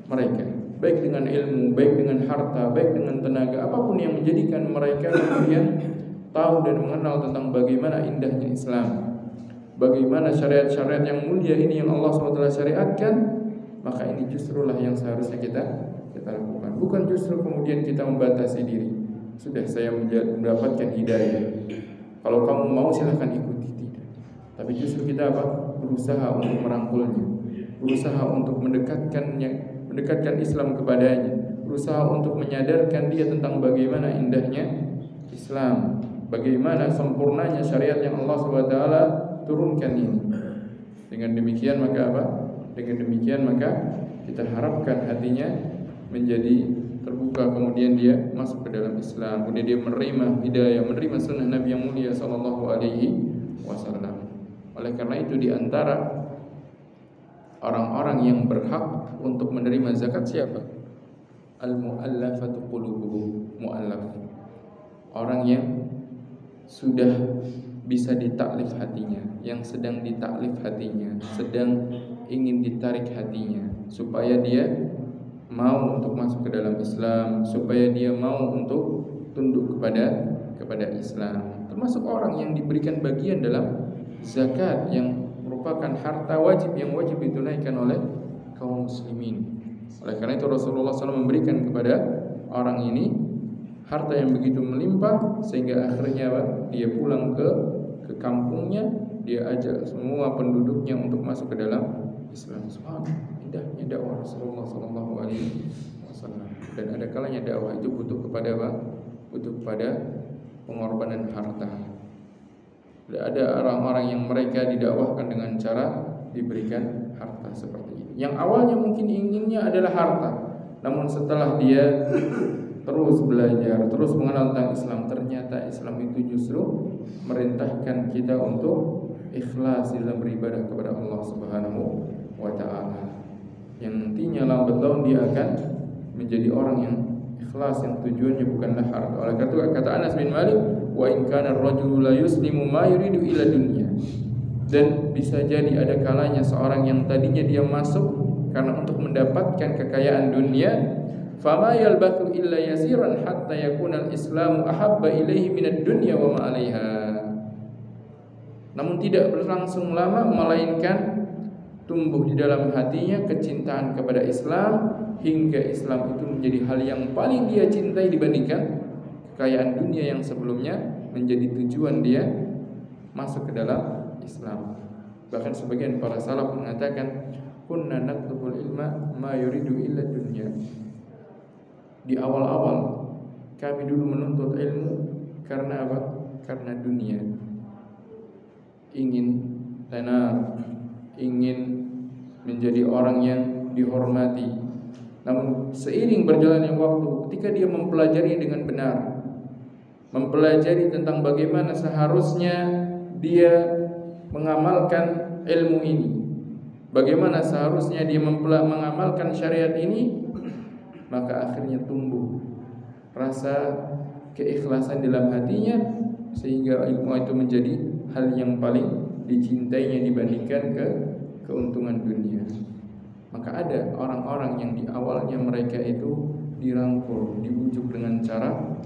mereka. Baik dengan ilmu, baik dengan harta, baik dengan tenaga, apapun yang menjadikan mereka kemudian tahu dan mengenal tentang bagaimana indahnya Islam, bagaimana syariat-syariat yang mulia ini yang Allah SWT syariatkan, maka ini justrulah yang seharusnya kita lakukan. Bukan justru kemudian kita membatasi diri. Sudah saya mendapatkan hidayah, kalau kamu mau silahkan ikuti, tidak. Tapi justru kita apa? Berusaha untuk merangkulnya, berusaha untuk mendekatkan Islam kepadanya, berusaha untuk menyadarkan dia tentang bagaimana indahnya Islam, bagaimana sempurnanya syariat yang Allah SWT turunkan ini. Dengan demikian maka apa? Dengan demikian maka kita harapkan hatinya menjadi terbuka, kemudian dia masuk ke dalam Islam, kemudian dia menerima hidayah, menerima sunnah Nabi yang mulia sallallahu alaihi wasallam. Oleh karena itu di antara orang-orang yang berhak untuk menerima zakat siapa? Al-mu'allafatu qulubuhum, mu'allaf. Orang yang sudah bisa ditaklif hatinya, yang sedang ditaklif hatinya, sedang ingin ditarik hatinya supaya dia mau untuk masuk ke dalam Islam, supaya dia mau untuk tunduk kepada Islam. Termasuk orang yang diberikan bagian dalam zakat yang merupakan harta wajib yang wajib ditunaikan oleh kaum muslimin. Oleh karena itu Rasulullah SAW memberikan kepada orang ini harta yang begitu melimpah sehingga akhirnya dia pulang ke kampungnya, dia ajak semua penduduknya untuk masuk ke dalam Islam. Subhanallah, indahnya dakwah Rasulullah SAW. Dan ada kalanya dakwah itu butuh kepada apa? Butuh kepada pengorbanan harta. Ada orang-orang yang mereka didakwahkan dengan cara diberikan harta seperti ini. Yang awalnya mungkin inginnya adalah harta, namun setelah dia terus belajar, terus mengenal tentang Islam, ternyata Islam itu justru merintahkan kita untuk ikhlas dalam beribadah kepada Allah Subhanahu wa taala. Yang nantinya lambat laun dia akan menjadi orang yang ikhlas, yang tujuannya bukanlah harta. Oleh karena itu kata Anas bin Malik, wa in kana ar-rajulu la yuslimu ma yuridu ila dunya. Dan bisa jadi ada kalanya seorang yang tadinya dia masuk karena untuk mendapatkan kekayaan dunia, fama yalbathu illa yasiran hatta yakuna al-islamu ahabba ilaihi minad dunya wa ma 'alaiha. Namun tidak berlangsung lama melainkan tumbuh di dalam hatinya kecintaan kepada Islam, hingga Islam itu menjadi hal yang paling dia cintai dibandingkan kekayaan dunia yang sebelumnya menjadi tujuan dia masuk ke dalam Islam. Bahkan sebagian para salaf mengatakan, kunna natlubul ilma ma yuridu illa dunya. Di awal-awal kami dulu menuntut ilmu karena apa? Karena dunia. Ingin tenar, ingin menjadi orang yang dihormati. Namun seiring berjalannya waktu, ketika dia mempelajari dengan benar, mempelajari tentang bagaimana seharusnya dia mengamalkan ilmu ini, bagaimana seharusnya dia mengamalkan syariat ini, maka akhirnya tumbuh rasa keikhlasan dalam hatinya, sehingga ilmu itu menjadi hal yang paling dicintainya dibandingkan keuntungan dunia. Maka ada orang-orang yang di awalnya mereka itu dirangkul, dibujuk dengan cara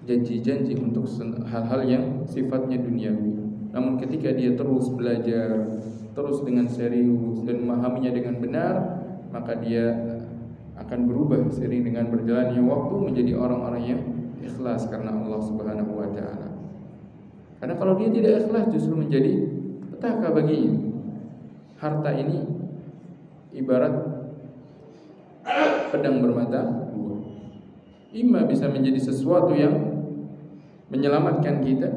janji-janji untuk hal-hal yang sifatnya duniawi. Namun ketika dia terus belajar, terus dengan serius dan memahaminya dengan benar, maka dia akan berubah seiring dengan berjalannya waktu menjadi orang-orang yang ikhlas karena Allah Subhanahu wa taala. Karena kalau dia tidak ikhlas justru menjadi petaka baginya. Harta ini ibarat pedang bermata dua. Ima bisa menjadi sesuatu yang menyelamatkan kita,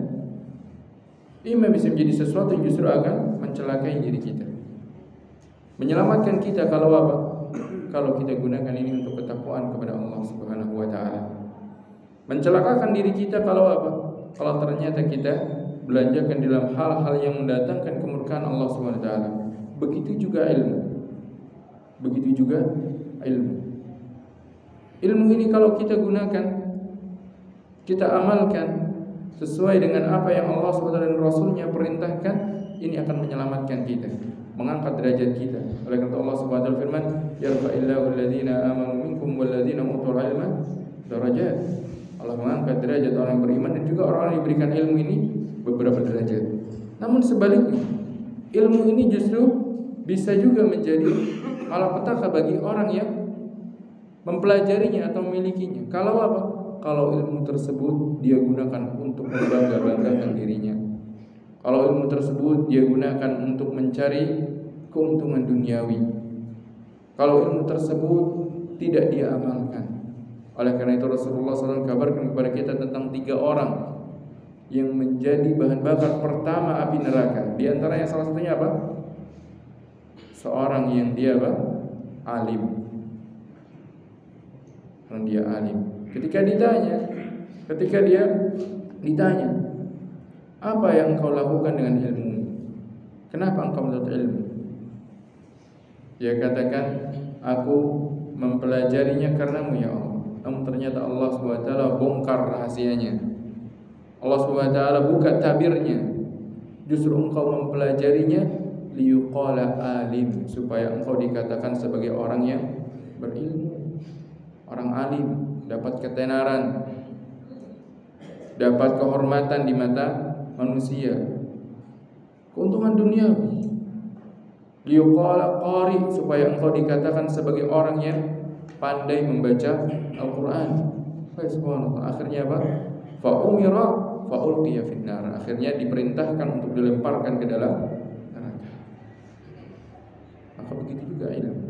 ima bisa menjadi sesuatu yang justru akan mencelakai diri kita. Menyelamatkan kita kalau apa? Kalau kita gunakan ini untuk ketakwaan kepada Allah Subhanahu wa taala. Mencelakakan diri kita kalau apa? Kalau ternyata kita belanjakan dalam hal-hal yang mendatangkan kemurkaan Allah Subhanahu wa taala. Begitu juga ilmu. Begitu juga ilmu. Ilmu ini kalau kita gunakan, kita amalkan sesuai dengan apa yang Allah SWT dan Rasulnya perintahkan, ini akan menyelamatkan kita, mengangkat derajat kita. Oleh karena Allah SWT firman, yarfa'illahu alladhina amanu minkum walladhina utul ilma darajat. Allah mengangkat derajat orang yang beriman dan juga orang-orang yang diberikan ilmu ini beberapa derajat. Namun sebaliknya, ilmu ini justru bisa juga menjadi malapetaka bagi orang yang mempelajarinya atau memilikinya. Kalau apa? Kalau ilmu tersebut dia gunakan untuk membangga-banggakan dirinya. Kalau ilmu tersebut dia gunakan untuk mencari keuntungan duniawi. Kalau ilmu tersebut tidak dia amalkan. Oleh karena itu Rasulullah SAW kabarkan kepada kita tentang 3 orang yang menjadi bahan bakar pertama api neraka. Di antaranya salah satunya apa? Seorang yang dia apa? Alim. Orang dia alim. Ketika dia ditanya, apa yang engkau lakukan dengan ilmu? Kenapa engkau menuntut ilmu? Dia katakan, aku mempelajarinya karenamu ya Allah. Namun ternyata Allah SWT bongkar rahasianya. Allah SWT buka tabirnya. Justru engkau mempelajarinya liyuqala alim, supaya engkau dikatakan sebagai orang yang berilmu. Orang alim dapat ketenaran, dapat kehormatan di mata manusia. Keuntungan dunia. Liyuqala qari, supaya engkau dikatakan sebagai orang yang pandai membaca Al-Quran. Subhanallah. Akhirnya apa? Fa umira fa ulqiya finnar. Akhirnya diperintahkan untuk dilemparkan ke dalam neraka. Maka begitu juga ilmu.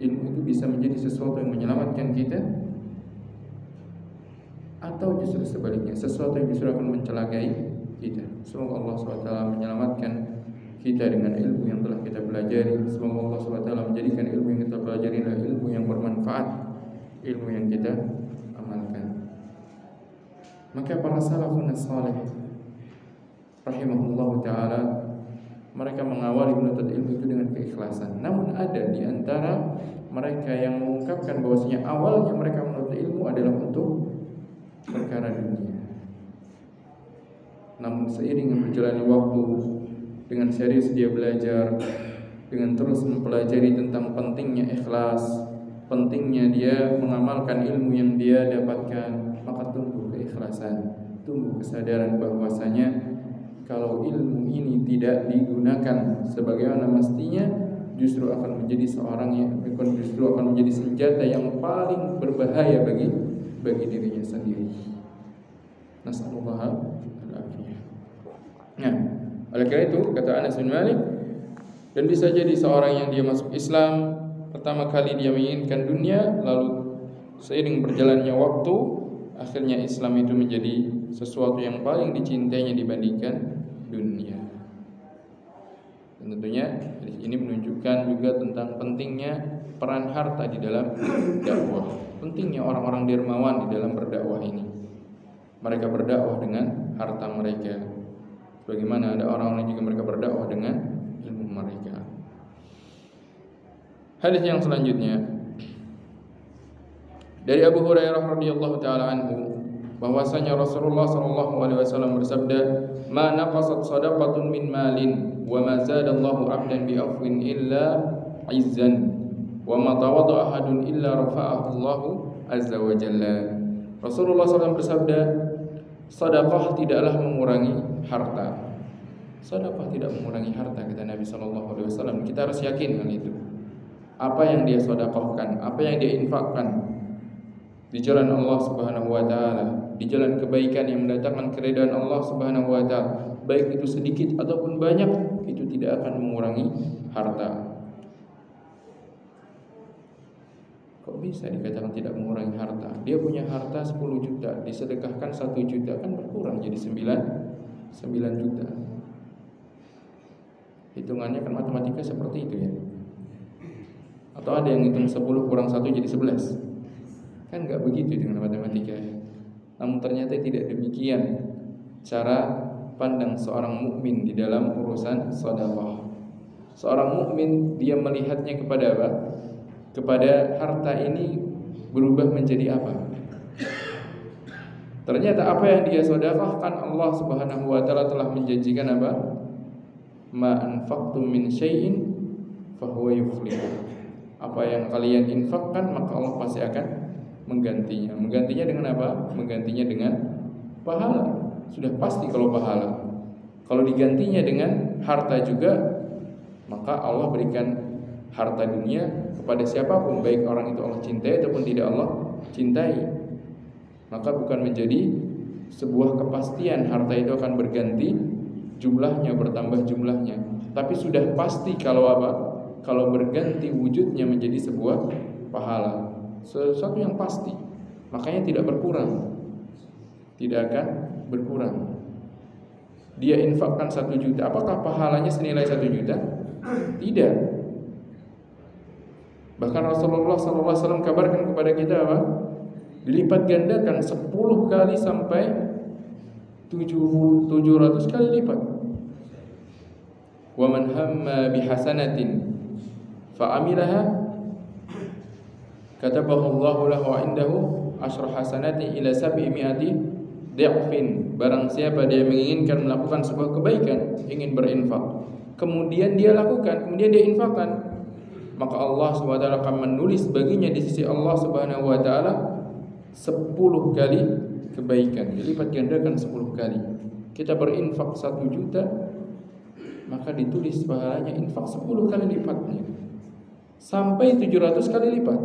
Ilmu itu bisa menjadi sesuatu yang menyelamatkan kita, atau justru sebaliknya, sesuatu yang justru akan mencelakai kita. Semoga Allah SWT menyelamatkan kita dengan ilmu yang telah kita pelajari. Semoga Allah SWT menjadikan ilmu yang kita pelajari adalah ilmu yang bermanfaat, ilmu yang kita amalkan. Maka para salafun salih rahimahullah ta'ala, mereka mengawali menuntut ilmu itu dengan keikhlasan. Namun ada di antara mereka yang mengungkapkan bahwasanya awalnya mereka menuntut ilmu adalah untuk perkara dunia. Namun seiring berjalannya waktu, dengan serius dia belajar, dengan terus mempelajari tentang pentingnya ikhlas, pentingnya dia mengamalkan ilmu yang dia dapatkan, maka tumbuh keikhlasan, tumbuh kesadaran bahwasanya kalau ilmu ini tidak digunakan sebagaimana mestinya, justru akan menjadi justru akan menjadi senjata yang paling berbahaya bagi dirinya sendiri. Nasallallahu alaihi. Nah, oleh karena itu kata Anas bin Malik, dan bisa jadi seorang yang dia masuk Islam pertama kali dia menginginkan dunia, lalu seiring berjalannya waktu akhirnya Islam itu menjadi sesuatu yang paling dicintainya dibandingkan dunia. Dan tentunya ini menunjukkan juga tentang pentingnya peran harta di dalam dakwah. Pentingnya orang-orang dermawan di dalam berdakwah ini. Mereka berdakwah dengan harta mereka. Bagaimana ada orang-orang juga mereka berdakwah dengan ilmu mereka. Hadis yang selanjutnya dari Abu Hurairah radhiyallahu taala anhu, bahwasanya Rasulullah sallallahu alaihi wasallam bersabda, "Ma naqasat shadaqatun min malin wa ma zadallahu 'abdan bi afwin illa 'izzan wa ma tawadda'a ahadun illa rafa'ahu Allahu azza wa jalla." Rasulullah SAW bersabda, sedekah tidaklah mengurangi harta. Sedekah tidak mengurangi harta, kata Nabi sallallahu alaihi wasallam. Kita harus yakin hal itu. Apa yang dia sedekahkan, apa yang dia infakkan di jalan Allah Subhanahu wa taala, di jalan kebaikan yang mendatangkan keridhaan Allah Subhanahu wa taala, baik itu sedikit ataupun banyak, itu tidak akan mengurangi harta. Kok bisa dikatakan tidak mengurangi harta? Dia punya harta 10 juta, disedekahkan 1 juta, kan berkurang jadi 9 juta. Hitungannya kan matematika seperti itu ya. Atau ada yang hitung 10 kurang 1 jadi 11. Kan enggak begitu dengan matematika ya. Namun ternyata tidak demikian cara pandang seorang mukmin di dalam urusan sedekah. Seorang mukmin dia melihatnya kepada apa? Kepada harta ini berubah menjadi apa? Ternyata apa yang dia sedekahkan, Allah Subhanahu wa taala telah menjanjikan apa? Ma anfaqtum min syai'in fahuwa yuflih. Apa yang kalian infakkan maka Allah pasti akan menggantinya. Menggantinya dengan apa? Menggantinya dengan pahala. Sudah pasti kalau pahala. Kalau digantinya dengan harta juga, maka Allah berikan harta dunia kepada siapapun, baik orang itu Allah cintai ataupun tidak Allah cintai. Maka bukan menjadi sebuah kepastian harta itu akan berganti jumlahnya, bertambah jumlahnya. Tapi sudah pasti kalau apa? Kalau berganti wujudnya menjadi sebuah pahala. Sesuatu yang pasti. Makanya tidak berkurang. Tidak akan berkurang. Dia infakkan 1 juta, apakah pahalanya senilai 1 juta? Tidak. Bahkan Rasulullah SAW kabarkan kepada kita apa? Dilipat gandakan 10 kali sampai 700 kali lipat. Wa man hamma bihasanatin fa'amilaha katabahu Allahu lahu 'indahu asyra hasanati ila 700 dhi'fin. Barang siapa dia menginginkan melakukan sebuah kebaikan, ingin berinfak, kemudian dia lakukan, kemudian dia infakkan, maka Allah SWT akan menulis baginya di sisi Allah Subhanahu wa taala 10 kali kebaikan, dilipat gandakan 10 kali. Kita berinfak 1 juta, maka ditulis pahalanya infak 10 kali lipatnya, sampai 700 kali lipat.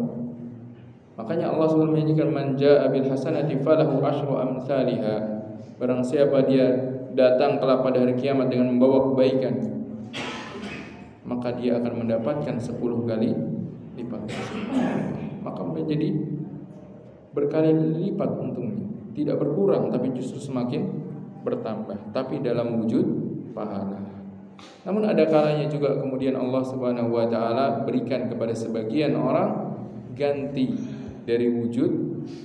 Makanya Allah SWT menjanjikan, man jaa'a bil hasanati falahu asyru amsalha. Barang siapa dia datang kelak pada hari kiamat dengan membawa kebaikan, maka dia akan mendapatkan 10 kali lipat. Maka menjadi berkali lipat untungnya, tidak berkurang tapi justru semakin bertambah, tapi dalam wujud pahala. Namun ada kalanya juga kemudian Allah Subhanahu wa taala berikan kepada sebagian orang ganti dari wujud,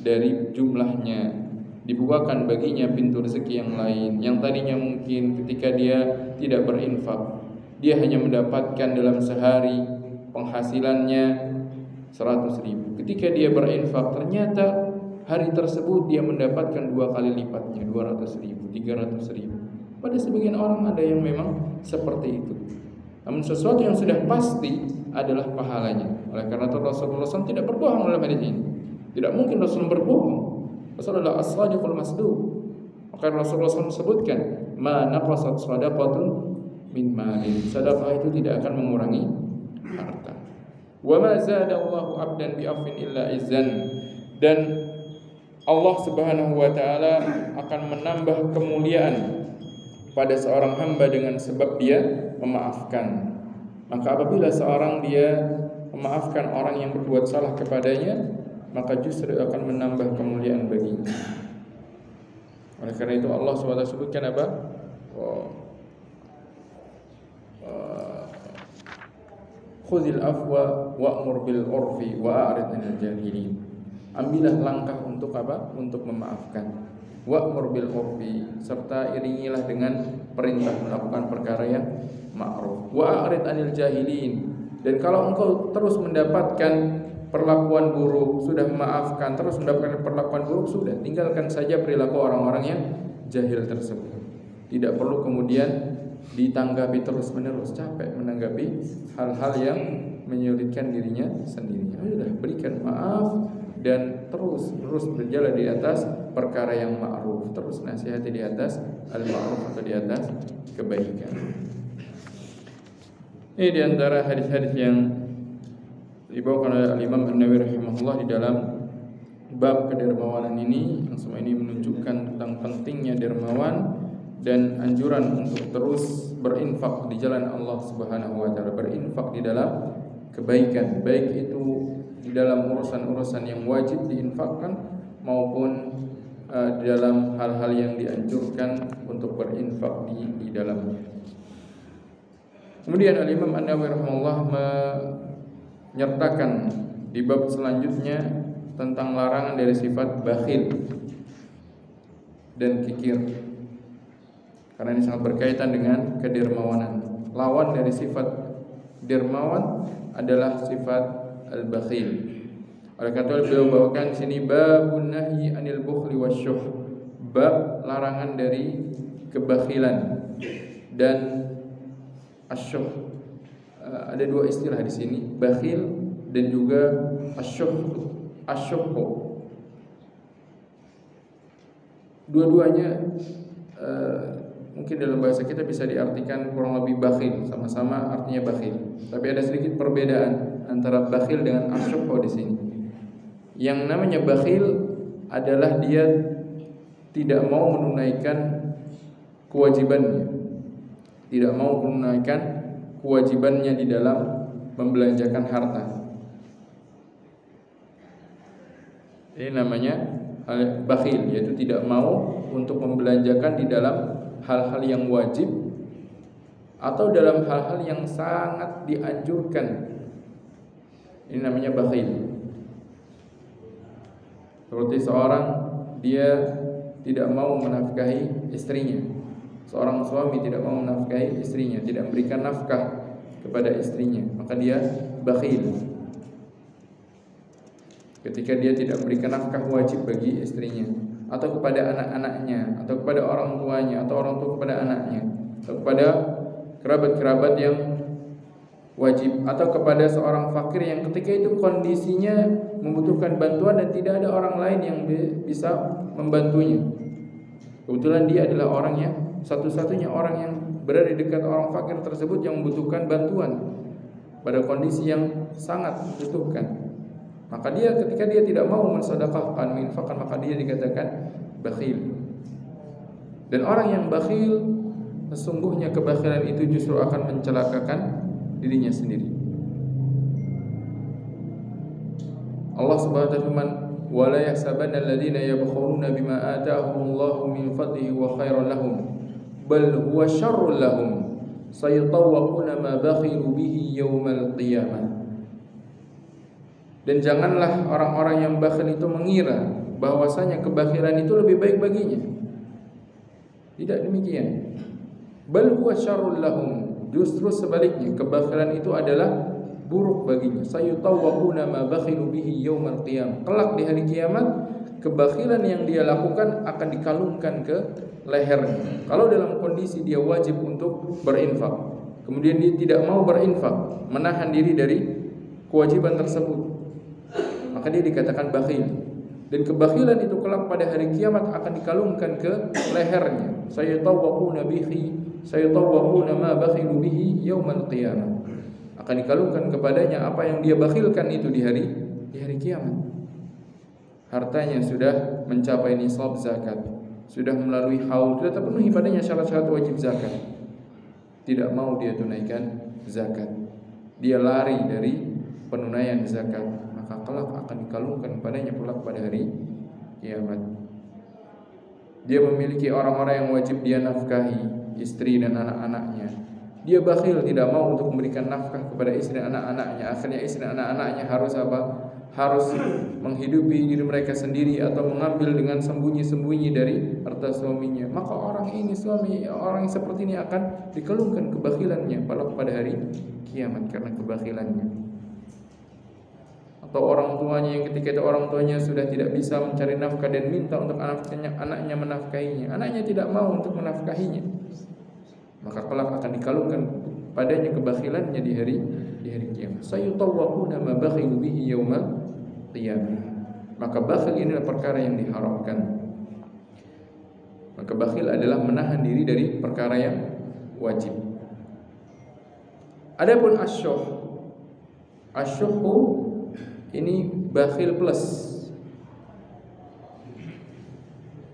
dari jumlahnya, dibukakan baginya pintu rezeki yang lain. Yang tadinya mungkin ketika dia tidak berinfak, dia hanya mendapatkan dalam sehari penghasilannya 100.000. Ketika dia berinfak, ternyata hari tersebut dia mendapatkan 2 kali lipatnya, 200.000, 300.000. Pada sebagian orang ada yang memang seperti itu. Namun sesuatu yang sudah pasti adalah pahalanya. Oleh karena itu Rasulullah SAW tidak berbohong dalam hadis ini. Tidak mungkin Rasul berbohong. Rasul adalah as-sadiqul masduq. Maka Rasulullah SAW sebutkan, ma naqasat shadaqatun min malin. Sedekah itu tidak akan mengurangi harta. Wa ma zadallahu 'abdan bi afwin illa izzan. Dan Allah Subhanahu wa taala akan menambah kemuliaan pada seorang hamba dengan sebab dia memaafkan. Maka apabila seorang dia memaafkan orang yang berbuat salah kepadanya, maka justru akan menambah kemuliaan baginya. Oleh karena itu Allah SWT sebutkan apa? Khudhil afwa wa'mur bil urfi wa'arid 'anil jahilin. Ambillah langkah untuk apa? Untuk memaafkan. Wa'mur bil urfi, serta iringilah dengan perintah melakukan perkara yang ma'ruf. Wa'arid 'anil jahilin. Dan kalau engkau terus mendapatkan perlakuan buruk, sudah memaafkan, terus mendapatkan perlakuan buruk, sudah tinggalkan saja perilaku orang-orang yang jahil tersebut. Tidak perlu kemudian ditanggapi terus-menerus, capek menanggapi hal-hal yang menyulitkan dirinya sendiri. Sudah berikan maaf dan terus berjalan di atas perkara yang ma'ruf, terus nasihati di atas al-ma'ruf atau di atas kebaikan. Ini di antara hadis-hadis yang dibawakan oleh Al-Imam An-Nawawi rahimahullah di dalam bab kedermawanan ini, yang semua ini menunjukkan tentang pentingnya dermawan dan anjuran untuk terus berinfak di jalan Allah Subhanahu wa taala, berinfak di dalam kebaikan, baik itu di dalam urusan-urusan yang wajib diinfakkan maupun di dalam hal-hal yang dianjurkan untuk berinfak di dalamnya. Kemudian Al-Imam An-Nawawi rahimahullah menyertakan di bab selanjutnya tentang larangan dari sifat bakhil dan kikir, karena ini sangat berkaitan dengan kedermawanan. Lawan dari sifat dermawan adalah sifat al-bakhil. Oleh karena itu beliau bawakan di sini babun nahyi anil bukhli wasyuh, bab larangan dari kebakhilan dan asyuh. Ada dua istilah di sini, bakhil dan juga asyuh. Dua-duanya mungkin dalam bahasa kita bisa diartikan kurang lebih bakhil, sama-sama artinya bakhil. Tapi ada sedikit perbedaan antara bakhil dengan asyuh di sini. Yang namanya bakhil adalah dia tidak mau menunaikan kewajibannya, tidak mau menunaikan kewajibannya di dalam membelanjakan harta. Ini namanya bakhil, yaitu tidak mau untuk membelanjakan di dalam hal-hal yang wajib atau dalam hal-hal yang sangat dianjurkan. Ini namanya bakhil. Seperti seorang dia tidak mau menafkahi istrinya, seorang suami tidak mau menafkahi istrinya, tidak memberikan nafkah kepada istrinya, maka dia bakhil. Ketika dia tidak memberikan nafkah wajib bagi istrinya, atau kepada anak-anaknya, atau kepada orang tuanya, atau orang tua kepada anaknya, atau kepada kerabat-kerabat yang wajib, atau kepada seorang fakir yang ketika itu kondisinya membutuhkan bantuan dan tidak ada orang lain yang bisa membantunya. Kebetulan dia adalah orang yang satu-satunya orang yang berada di dekat orang fakir tersebut yang membutuhkan bantuan pada kondisi yang sangat membutuhkan. Maka dia ketika dia tidak mau mensedekahkan, menginfakkan, maka dia dikatakan bakhil. Dan orang yang bakhil, sesungguhnya kebakhilan itu justru akan mencelakakan dirinya sendiri. Allah Subhanahu wa taala firman, "Wa la yahsabanna alladziina yabkhuluna bima aataahumullahu min fadlihi wa khairan lahum, bal huwa syarrun lahum, sayatawwaquna ma bakhilu bihi yaumal qiyamah." Dan janganlah orang-orang yang bakhil itu mengira bahwasanya kebakhilan itu lebih baik baginya. Tidak demikian. Bal huwa syarrul lahum, justru sebaliknya, kebakhilan itu adalah buruk baginya. Sayutawwaquna ma bakhilu bihi yaumal qiyamah. Kelak di hari kiamat, kebakhilan yang dia lakukan akan dikalungkan ke lehernya. Kalau dalam kondisi dia wajib untuk berinfak, kemudian dia tidak mau berinfak, menahan diri dari kewajiban tersebut, maka dia dikatakan bakhil. Dan kebakhilan itu kelak pada hari kiamat akan dikalungkan ke lehernya. Sayatawwaquna bihi, sayatawwaquna ma bakhilu bihi yaumal qiyamah. Akan dikalungkan kepadanya apa yang dia bakhilkan itu di hari kiamat. Hartanya sudah mencapai nisab zakat, sudah melalui haul, sudah terpenuhi padanya syarat-syarat wajib zakat, tidak mau dia tunaikan zakat, dia lari dari penunaian zakat, maka kelak akan dikalungkan padanya pula pada hari kiamat. Dia memiliki orang-orang yang wajib dia nafkahi, istri dan anak-anaknya. Dia bakhil, tidak mau untuk memberikan nafkah kepada istri dan anak-anaknya. Akhirnya istri dan anak-anaknya harus apa? Harus menghidupi diri mereka sendiri atau mengambil dengan sembunyi-sembunyi dari harta suaminya. Maka orang ini, suami orang yang seperti ini akan dikalungkan kebakhilannya pada hari kiamat karena kebakhilannya. Maka atau orang tuanya yang ketika itu orang tuanya sudah tidak bisa mencari nafkah dan minta untuk anaknya menafkahinya, anaknya tidak mau untuk menafkahinya, maka kelak akan dikalungkan padanya kebakhilannya di hari kiamat. Sayutawwaquna ma bakhilu bihi yaumal qiyamah. Maka bakhil ini adalah perkara yang diharamkan. Maka bakhil adalah menahan diri dari perkara yang wajib. Adapun asyuhu ini bakhil plus.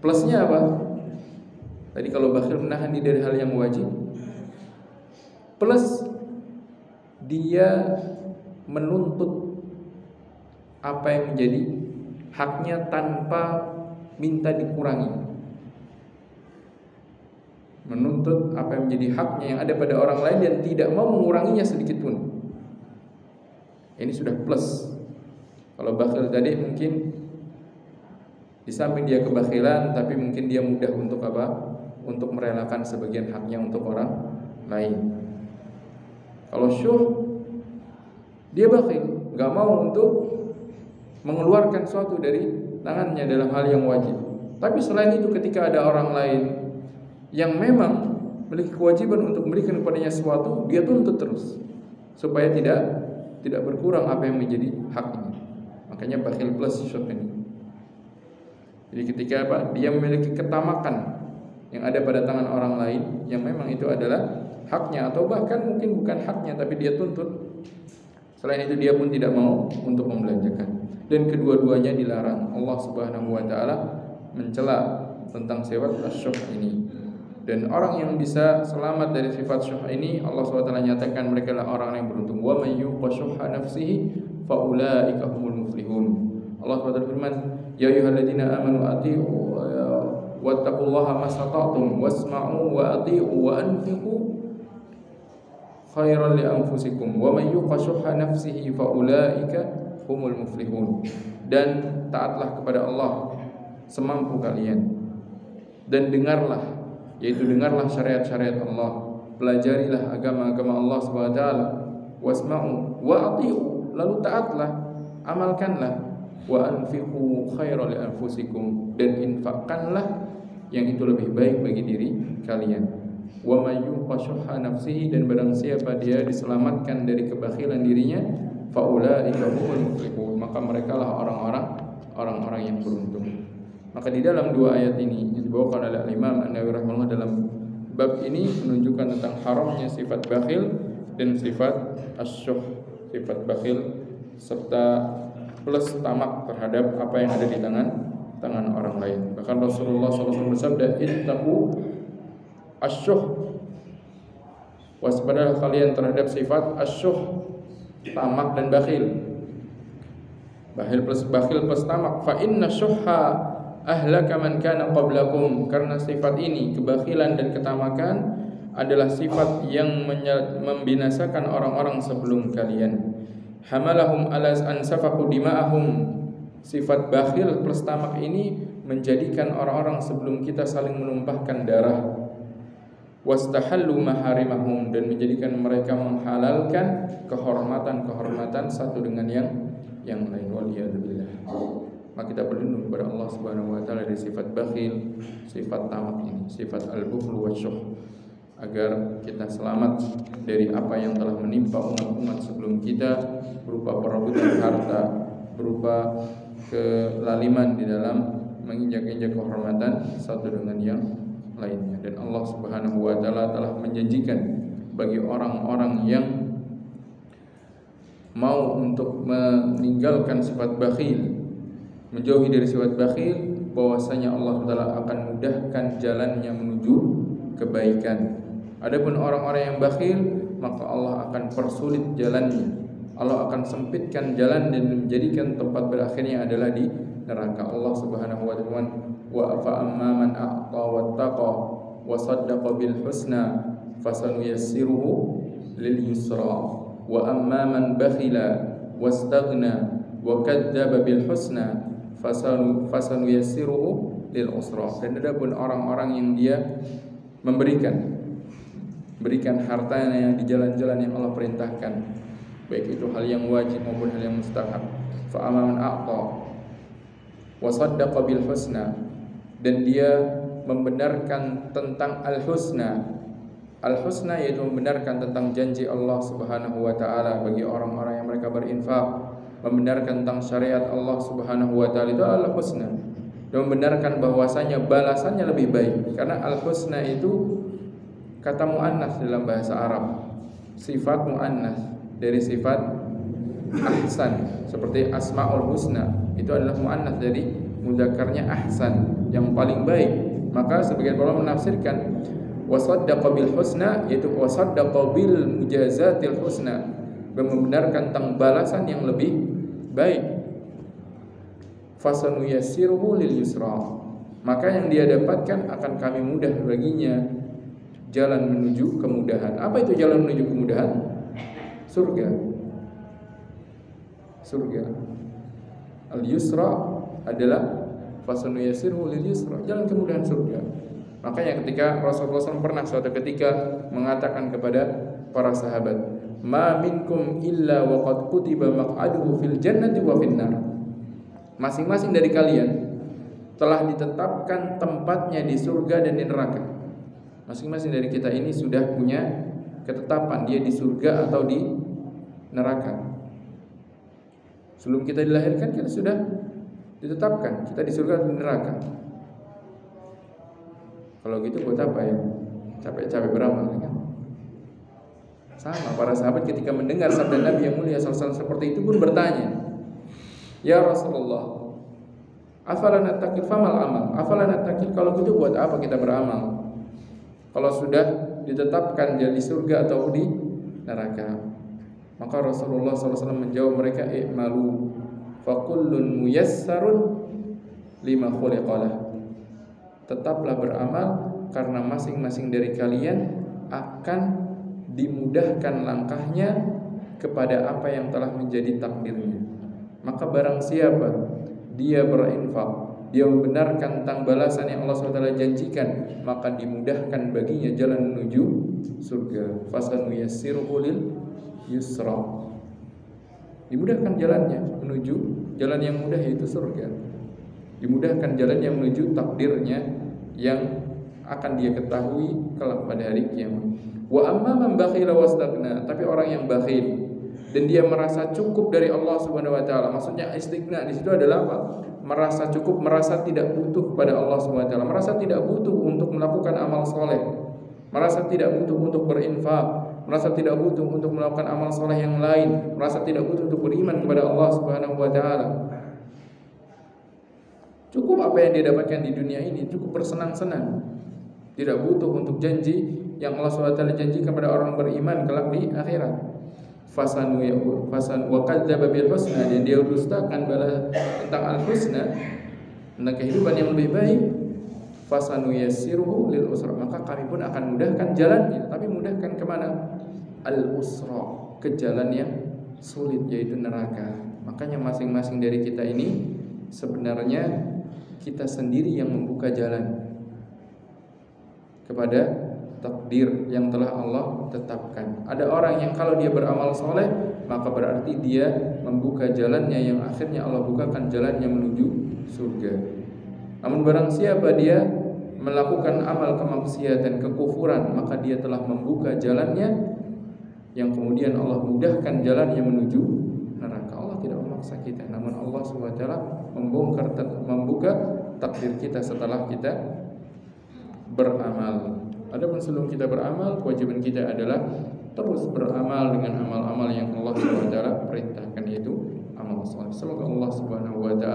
Plusnya apa? Tadi kalau bakhil menahan diri dari hal yang wajib, plus dia menuntut apa yang menjadi haknya tanpa minta dikurangi. Menuntut apa yang menjadi haknya yang ada pada orang lain dan tidak mau menguranginya sedikit pun. Ini sudah plus. Kalau bakhil tadi mungkin di samping dia kebakhilan, tapi mungkin dia mudah untuk apa? Untuk merelakan sebagian haknya untuk orang lain. Kalau syuh, dia bakhil, nggak mau untuk mengeluarkan sesuatu dari tangannya dalam hal yang wajib. Tapi selain itu ketika ada orang lain yang memang memiliki kewajiban untuk memberikan kepadanya sesuatu, dia tuntut terus supaya tidak berkurang apa yang menjadi haknya. Makanya bakhil plus syuh ini. Jadi ketika apa? Dia memiliki ketamakan yang ada pada tangan orang lain yang memang itu adalah haknya, atau bahkan mungkin bukan haknya tapi dia tuntut. Selain itu dia pun tidak mau untuk membelanjakan. Dan kedua-duanya dilarang. Allah Subhanahu wa taala mencela tentang sifat asyuh ini. Dan orang yang bisa selamat dari sifat syuh ini, Allah SWT nyatakan mereka adalah orang yang beruntung. Wa may yuqa syuhha nafsihi fa ulaika humul muflihun. Allah SWT berfirman, ya ayyuhalladzina amanu atii'u wattaqullaha mastata'tum wasma'u wa atii'u wa anfiqu khairan li anfusikum wa may yuqa syuhha nafsihi fa ulaika humul muflihun. Dan taatlah kepada Allah semampu kalian, dan dengarlah, yaitu dengarlah syariat-syariat Allah, pelajarilah agama-agama Allah SWT, wasma'u wa ati'u, lalu taatlah, amalkanlah, wa anfiqu khairan li anfusikum, dan infakkanlah yang itu lebih baik bagi diri kalian. Wa may yuqa syuhha nafsihi, dan barang siapa dia diselamatkan dari kebakhilan dirinya, fa ulaika humul muflihun, maka merekalah orang-orang yang beruntung. Maka di dalam dua ayat ini yang dibawakan oleh Imam An-Nawawi rahimahullah dalam bab ini menunjukkan tentang haramnya sifat bakhil dan sifat asyuh, sifat bakhil serta plus tamak terhadap apa yang ada di tangan orang lain. Bahkan Rasulullah SAW bersabda, ittaqu asyuh, waspadalah kalian terhadap sifat asyuh, tamak dan bakhil. Bakhil plus tamak. Fa inna syuhha ahlaka man kana qablakum, karena sifat ini, kebakhilan dan ketamakan, adalah sifat yang membinasakan orang-orang sebelum kalian. Hamalahum ala an safaku dima'ahum. Sifat bakhil plus tamak ini menjadikan orang-orang sebelum kita saling menumpahkan darah. Wastahallu maharimahum, dan menjadikan mereka menghalalkan kehormatan-kehormatan satu dengan yang lain. Waliyadzubillah. Maka kita berlindung kepada Allah Subhanahu wa taala dari sifat bakhil, sifat tamak ini, sifat al-bukhlu wasyuh, agar kita selamat dari apa yang telah menimpa umat-umat sebelum kita berupa perebutan harta, berupa kelaliman di dalam menginjak-injak kehormatan satu dengan yang lainnya. Dan Allah Subhanahu wa taala telah menjanjikan bagi orang-orang yang mau untuk meninggalkan sifat bakhil, menjauhi dari sifat bakhil, bahwasanya Allah Taala akan mudahkan jalannya menuju kebaikan. Adapun orang-orang yang bakhil, maka Allah akan persulit jalannya. Allah akan sempitkan jalan dan menjadikan tempat berakhirnya adalah di neraka. Allah Subhanahu wa taala, wa fa amma man a'ta wattaqa wa saddaqa bil husna fasanuyassiruhu lil yusra wa amma man bakhila wastaghna wa kadzdzaba bil husna fasanuyassiruhu lil usra. Dan adapun orang-orang yang dia berikan hartanya di jalan-jalan yang Allah perintahkan, baik itu hal yang wajib maupun hal yang mustahab. Fa amma man a'ta wa saddaqa bil husna, dan dia membenarkan tentang al-husna. Al-husna yaitu membenarkan tentang janji Allah Subhanahu wa taala bagi orang-orang yang mereka berinfak, membenarkan tentang syariat Allah Subhanahu wa taala, itu al-husna. Dan membenarkan bahwasanya balasannya lebih baik, karena al-husna itu kata muannas dalam bahasa Arab, sifat muannas dari sifat ahsan, seperti asmaul husna itu adalah muannas dari mudzakarnya ahsan, yang paling baik. Maka sebagian ulama menafsirkan wasaddaqa bil husna yaitu wasaddaqa bil mujazatil husna, membenarkan tentang balasan yang lebih baik. Fasanuyassiruhu lil yusra, maka yang dia dapatkan akan kami mudah baginya jalan menuju kemudahan. Apa itu jalan menuju kemudahan? Surga. Surga. Al-yusra adalah fasanuyassiruhu lil yusra, jalan kemudahan surga. Makanya ketika Rasulullah SAW pernah suatu ketika mengatakan kepada para sahabat, ma minkum illa wa qad kutiba maq'aduhu fil jannati wa finnar. Masing-masing dari kalian telah ditetapkan tempatnya di surga dan di neraka. Masing-masing dari kita ini sudah punya ketetapan dia di surga atau di neraka. Sebelum kita dilahirkan kita sudah ditetapkan kita di surga atau di neraka. Kalau gitu buat apa ya capek-capek beramal kan? Sama para sahabat ketika mendengar sabda Nabi yang mulia sallallahu seperti itu pun bertanya, ya Rasulullah, afala nattaqil famal amal? Afala nattaqil, kalau gitu buat apa kita beramal? Kalau sudah ditetapkan jadi surga atau di neraka. Maka Rasulullah SAW menjawab mereka, i'malu fakullun muyassarun lima khuliqalah. Tetaplah beramal karena masing-masing dari kalian akan dimudahkan langkahnya kepada apa yang telah menjadi takdirnya. Maka barang siapa dia berinfak, dia membenarkan tentang balasan yang Allah SWT janjikan, maka dimudahkan baginya jalan menuju surga. Fasanuyassiruhu lil yusra, dimudahkan jalannya menuju jalan yang mudah, yaitu surga. Dimudahkan jalan yang menuju takdirnya yang akan dia ketahui kelak pada hari kiamat. Wa amma man bakhila wastaghna, tapi orang yang bakhil dan dia merasa cukup dari Allah Subhanahu wa taala. Maksudnya istighna di situ adalah apa? Merasa cukup, merasa tidak butuh pada Allah Subhanahu wa taala, merasa tidak butuh untuk melakukan amal soleh, merasa tidak butuh untuk berinfak, merasa tidak butuh untuk melakukan amal soleh yang lain, merasa tidak butuh untuk beriman kepada Allah Subhanahu wa taala. Cukup apa yang dia dapatkan di dunia ini, cukup bersenang-senang. Tidak butuh untuk janji yang Allah SWT janjikan kepada orang beriman kelak di akhirat. Fasan wa kadzdzaba bil husna, dan dia dustakan tentang al-husna, tentang kehidupan yang lebih baik. Fasanuyassiruhu lil usra, maka kami pun akan mudahkan jalannya. Tapi mudahkan kemana? Al-usra, ke jalan yang sulit, yaitu neraka. Makanya masing-masing dari kita ini sebenarnya kita sendiri yang membuka jalan kepada takdir yang telah Allah tetapkan. Ada orang yang kalau dia beramal soleh, maka berarti dia membuka jalannya yang akhirnya Allah bukakan jalannya menuju surga. Namun barang siapa dia melakukan amal kemaksiatan, kekufuran, maka dia telah membuka jalannya yang kemudian Allah mudahkan jalannya menuju neraka. Allah tidak memaksa kita, namun Allah SWT membuka takdir kita setelah kita beramal. Adapun sebelum kita beramal, kewajiban kita adalah terus beramal dengan amal-amal yang Allah SWT perintahkan, yaitu amal saleh. Semoga Allah SWT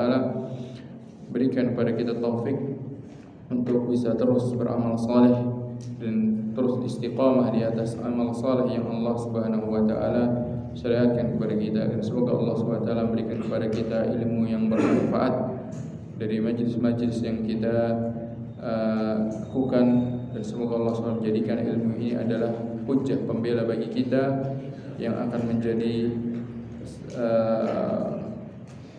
berikan kepada kita taufik untuk bisa terus beramal saleh dan terus istiqamah di atas amal saleh yang Allah SWT syariatkan kepada kita. Dan semoga Allah SWT berikan kepada kita ilmu yang bermanfaat dari majlis-majlis yang kita lakukan, dan semoga Allah SWT jadikan ilmu ini adalah hujjah pembela bagi kita yang akan menjadi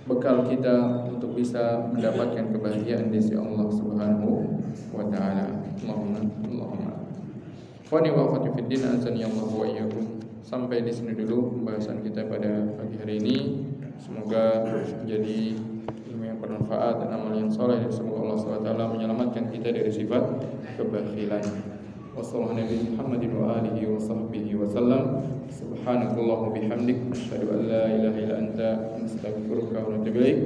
bekal kita untuk bisa mendapatkan kebahagiaan di sisi Allah Subhanahu wa taala. Allahumma. Wa ni wa fatu fid din azan ya Allah wa iyyakum. sampai di sini dulu pembahasan kita pada pagi hari ini. Semoga menjadi ilmu yang bermanfaat dan amal yang soleh, dan semoga Allah SWT menyelamatkan kita dari sifat kebakhilan. Wassalamualaikum warahmatullahi wabarakatuh. Subhanakallahumma bihamdik, asyhadu an la ilaha illa anta, astaghfiruka wa atubu ilaik.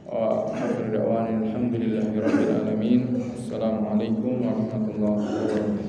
Wa akhiru da'wana alhamdulillahi rabbil alamin. Assalamualaikum warahmatullahi wabarakatuh.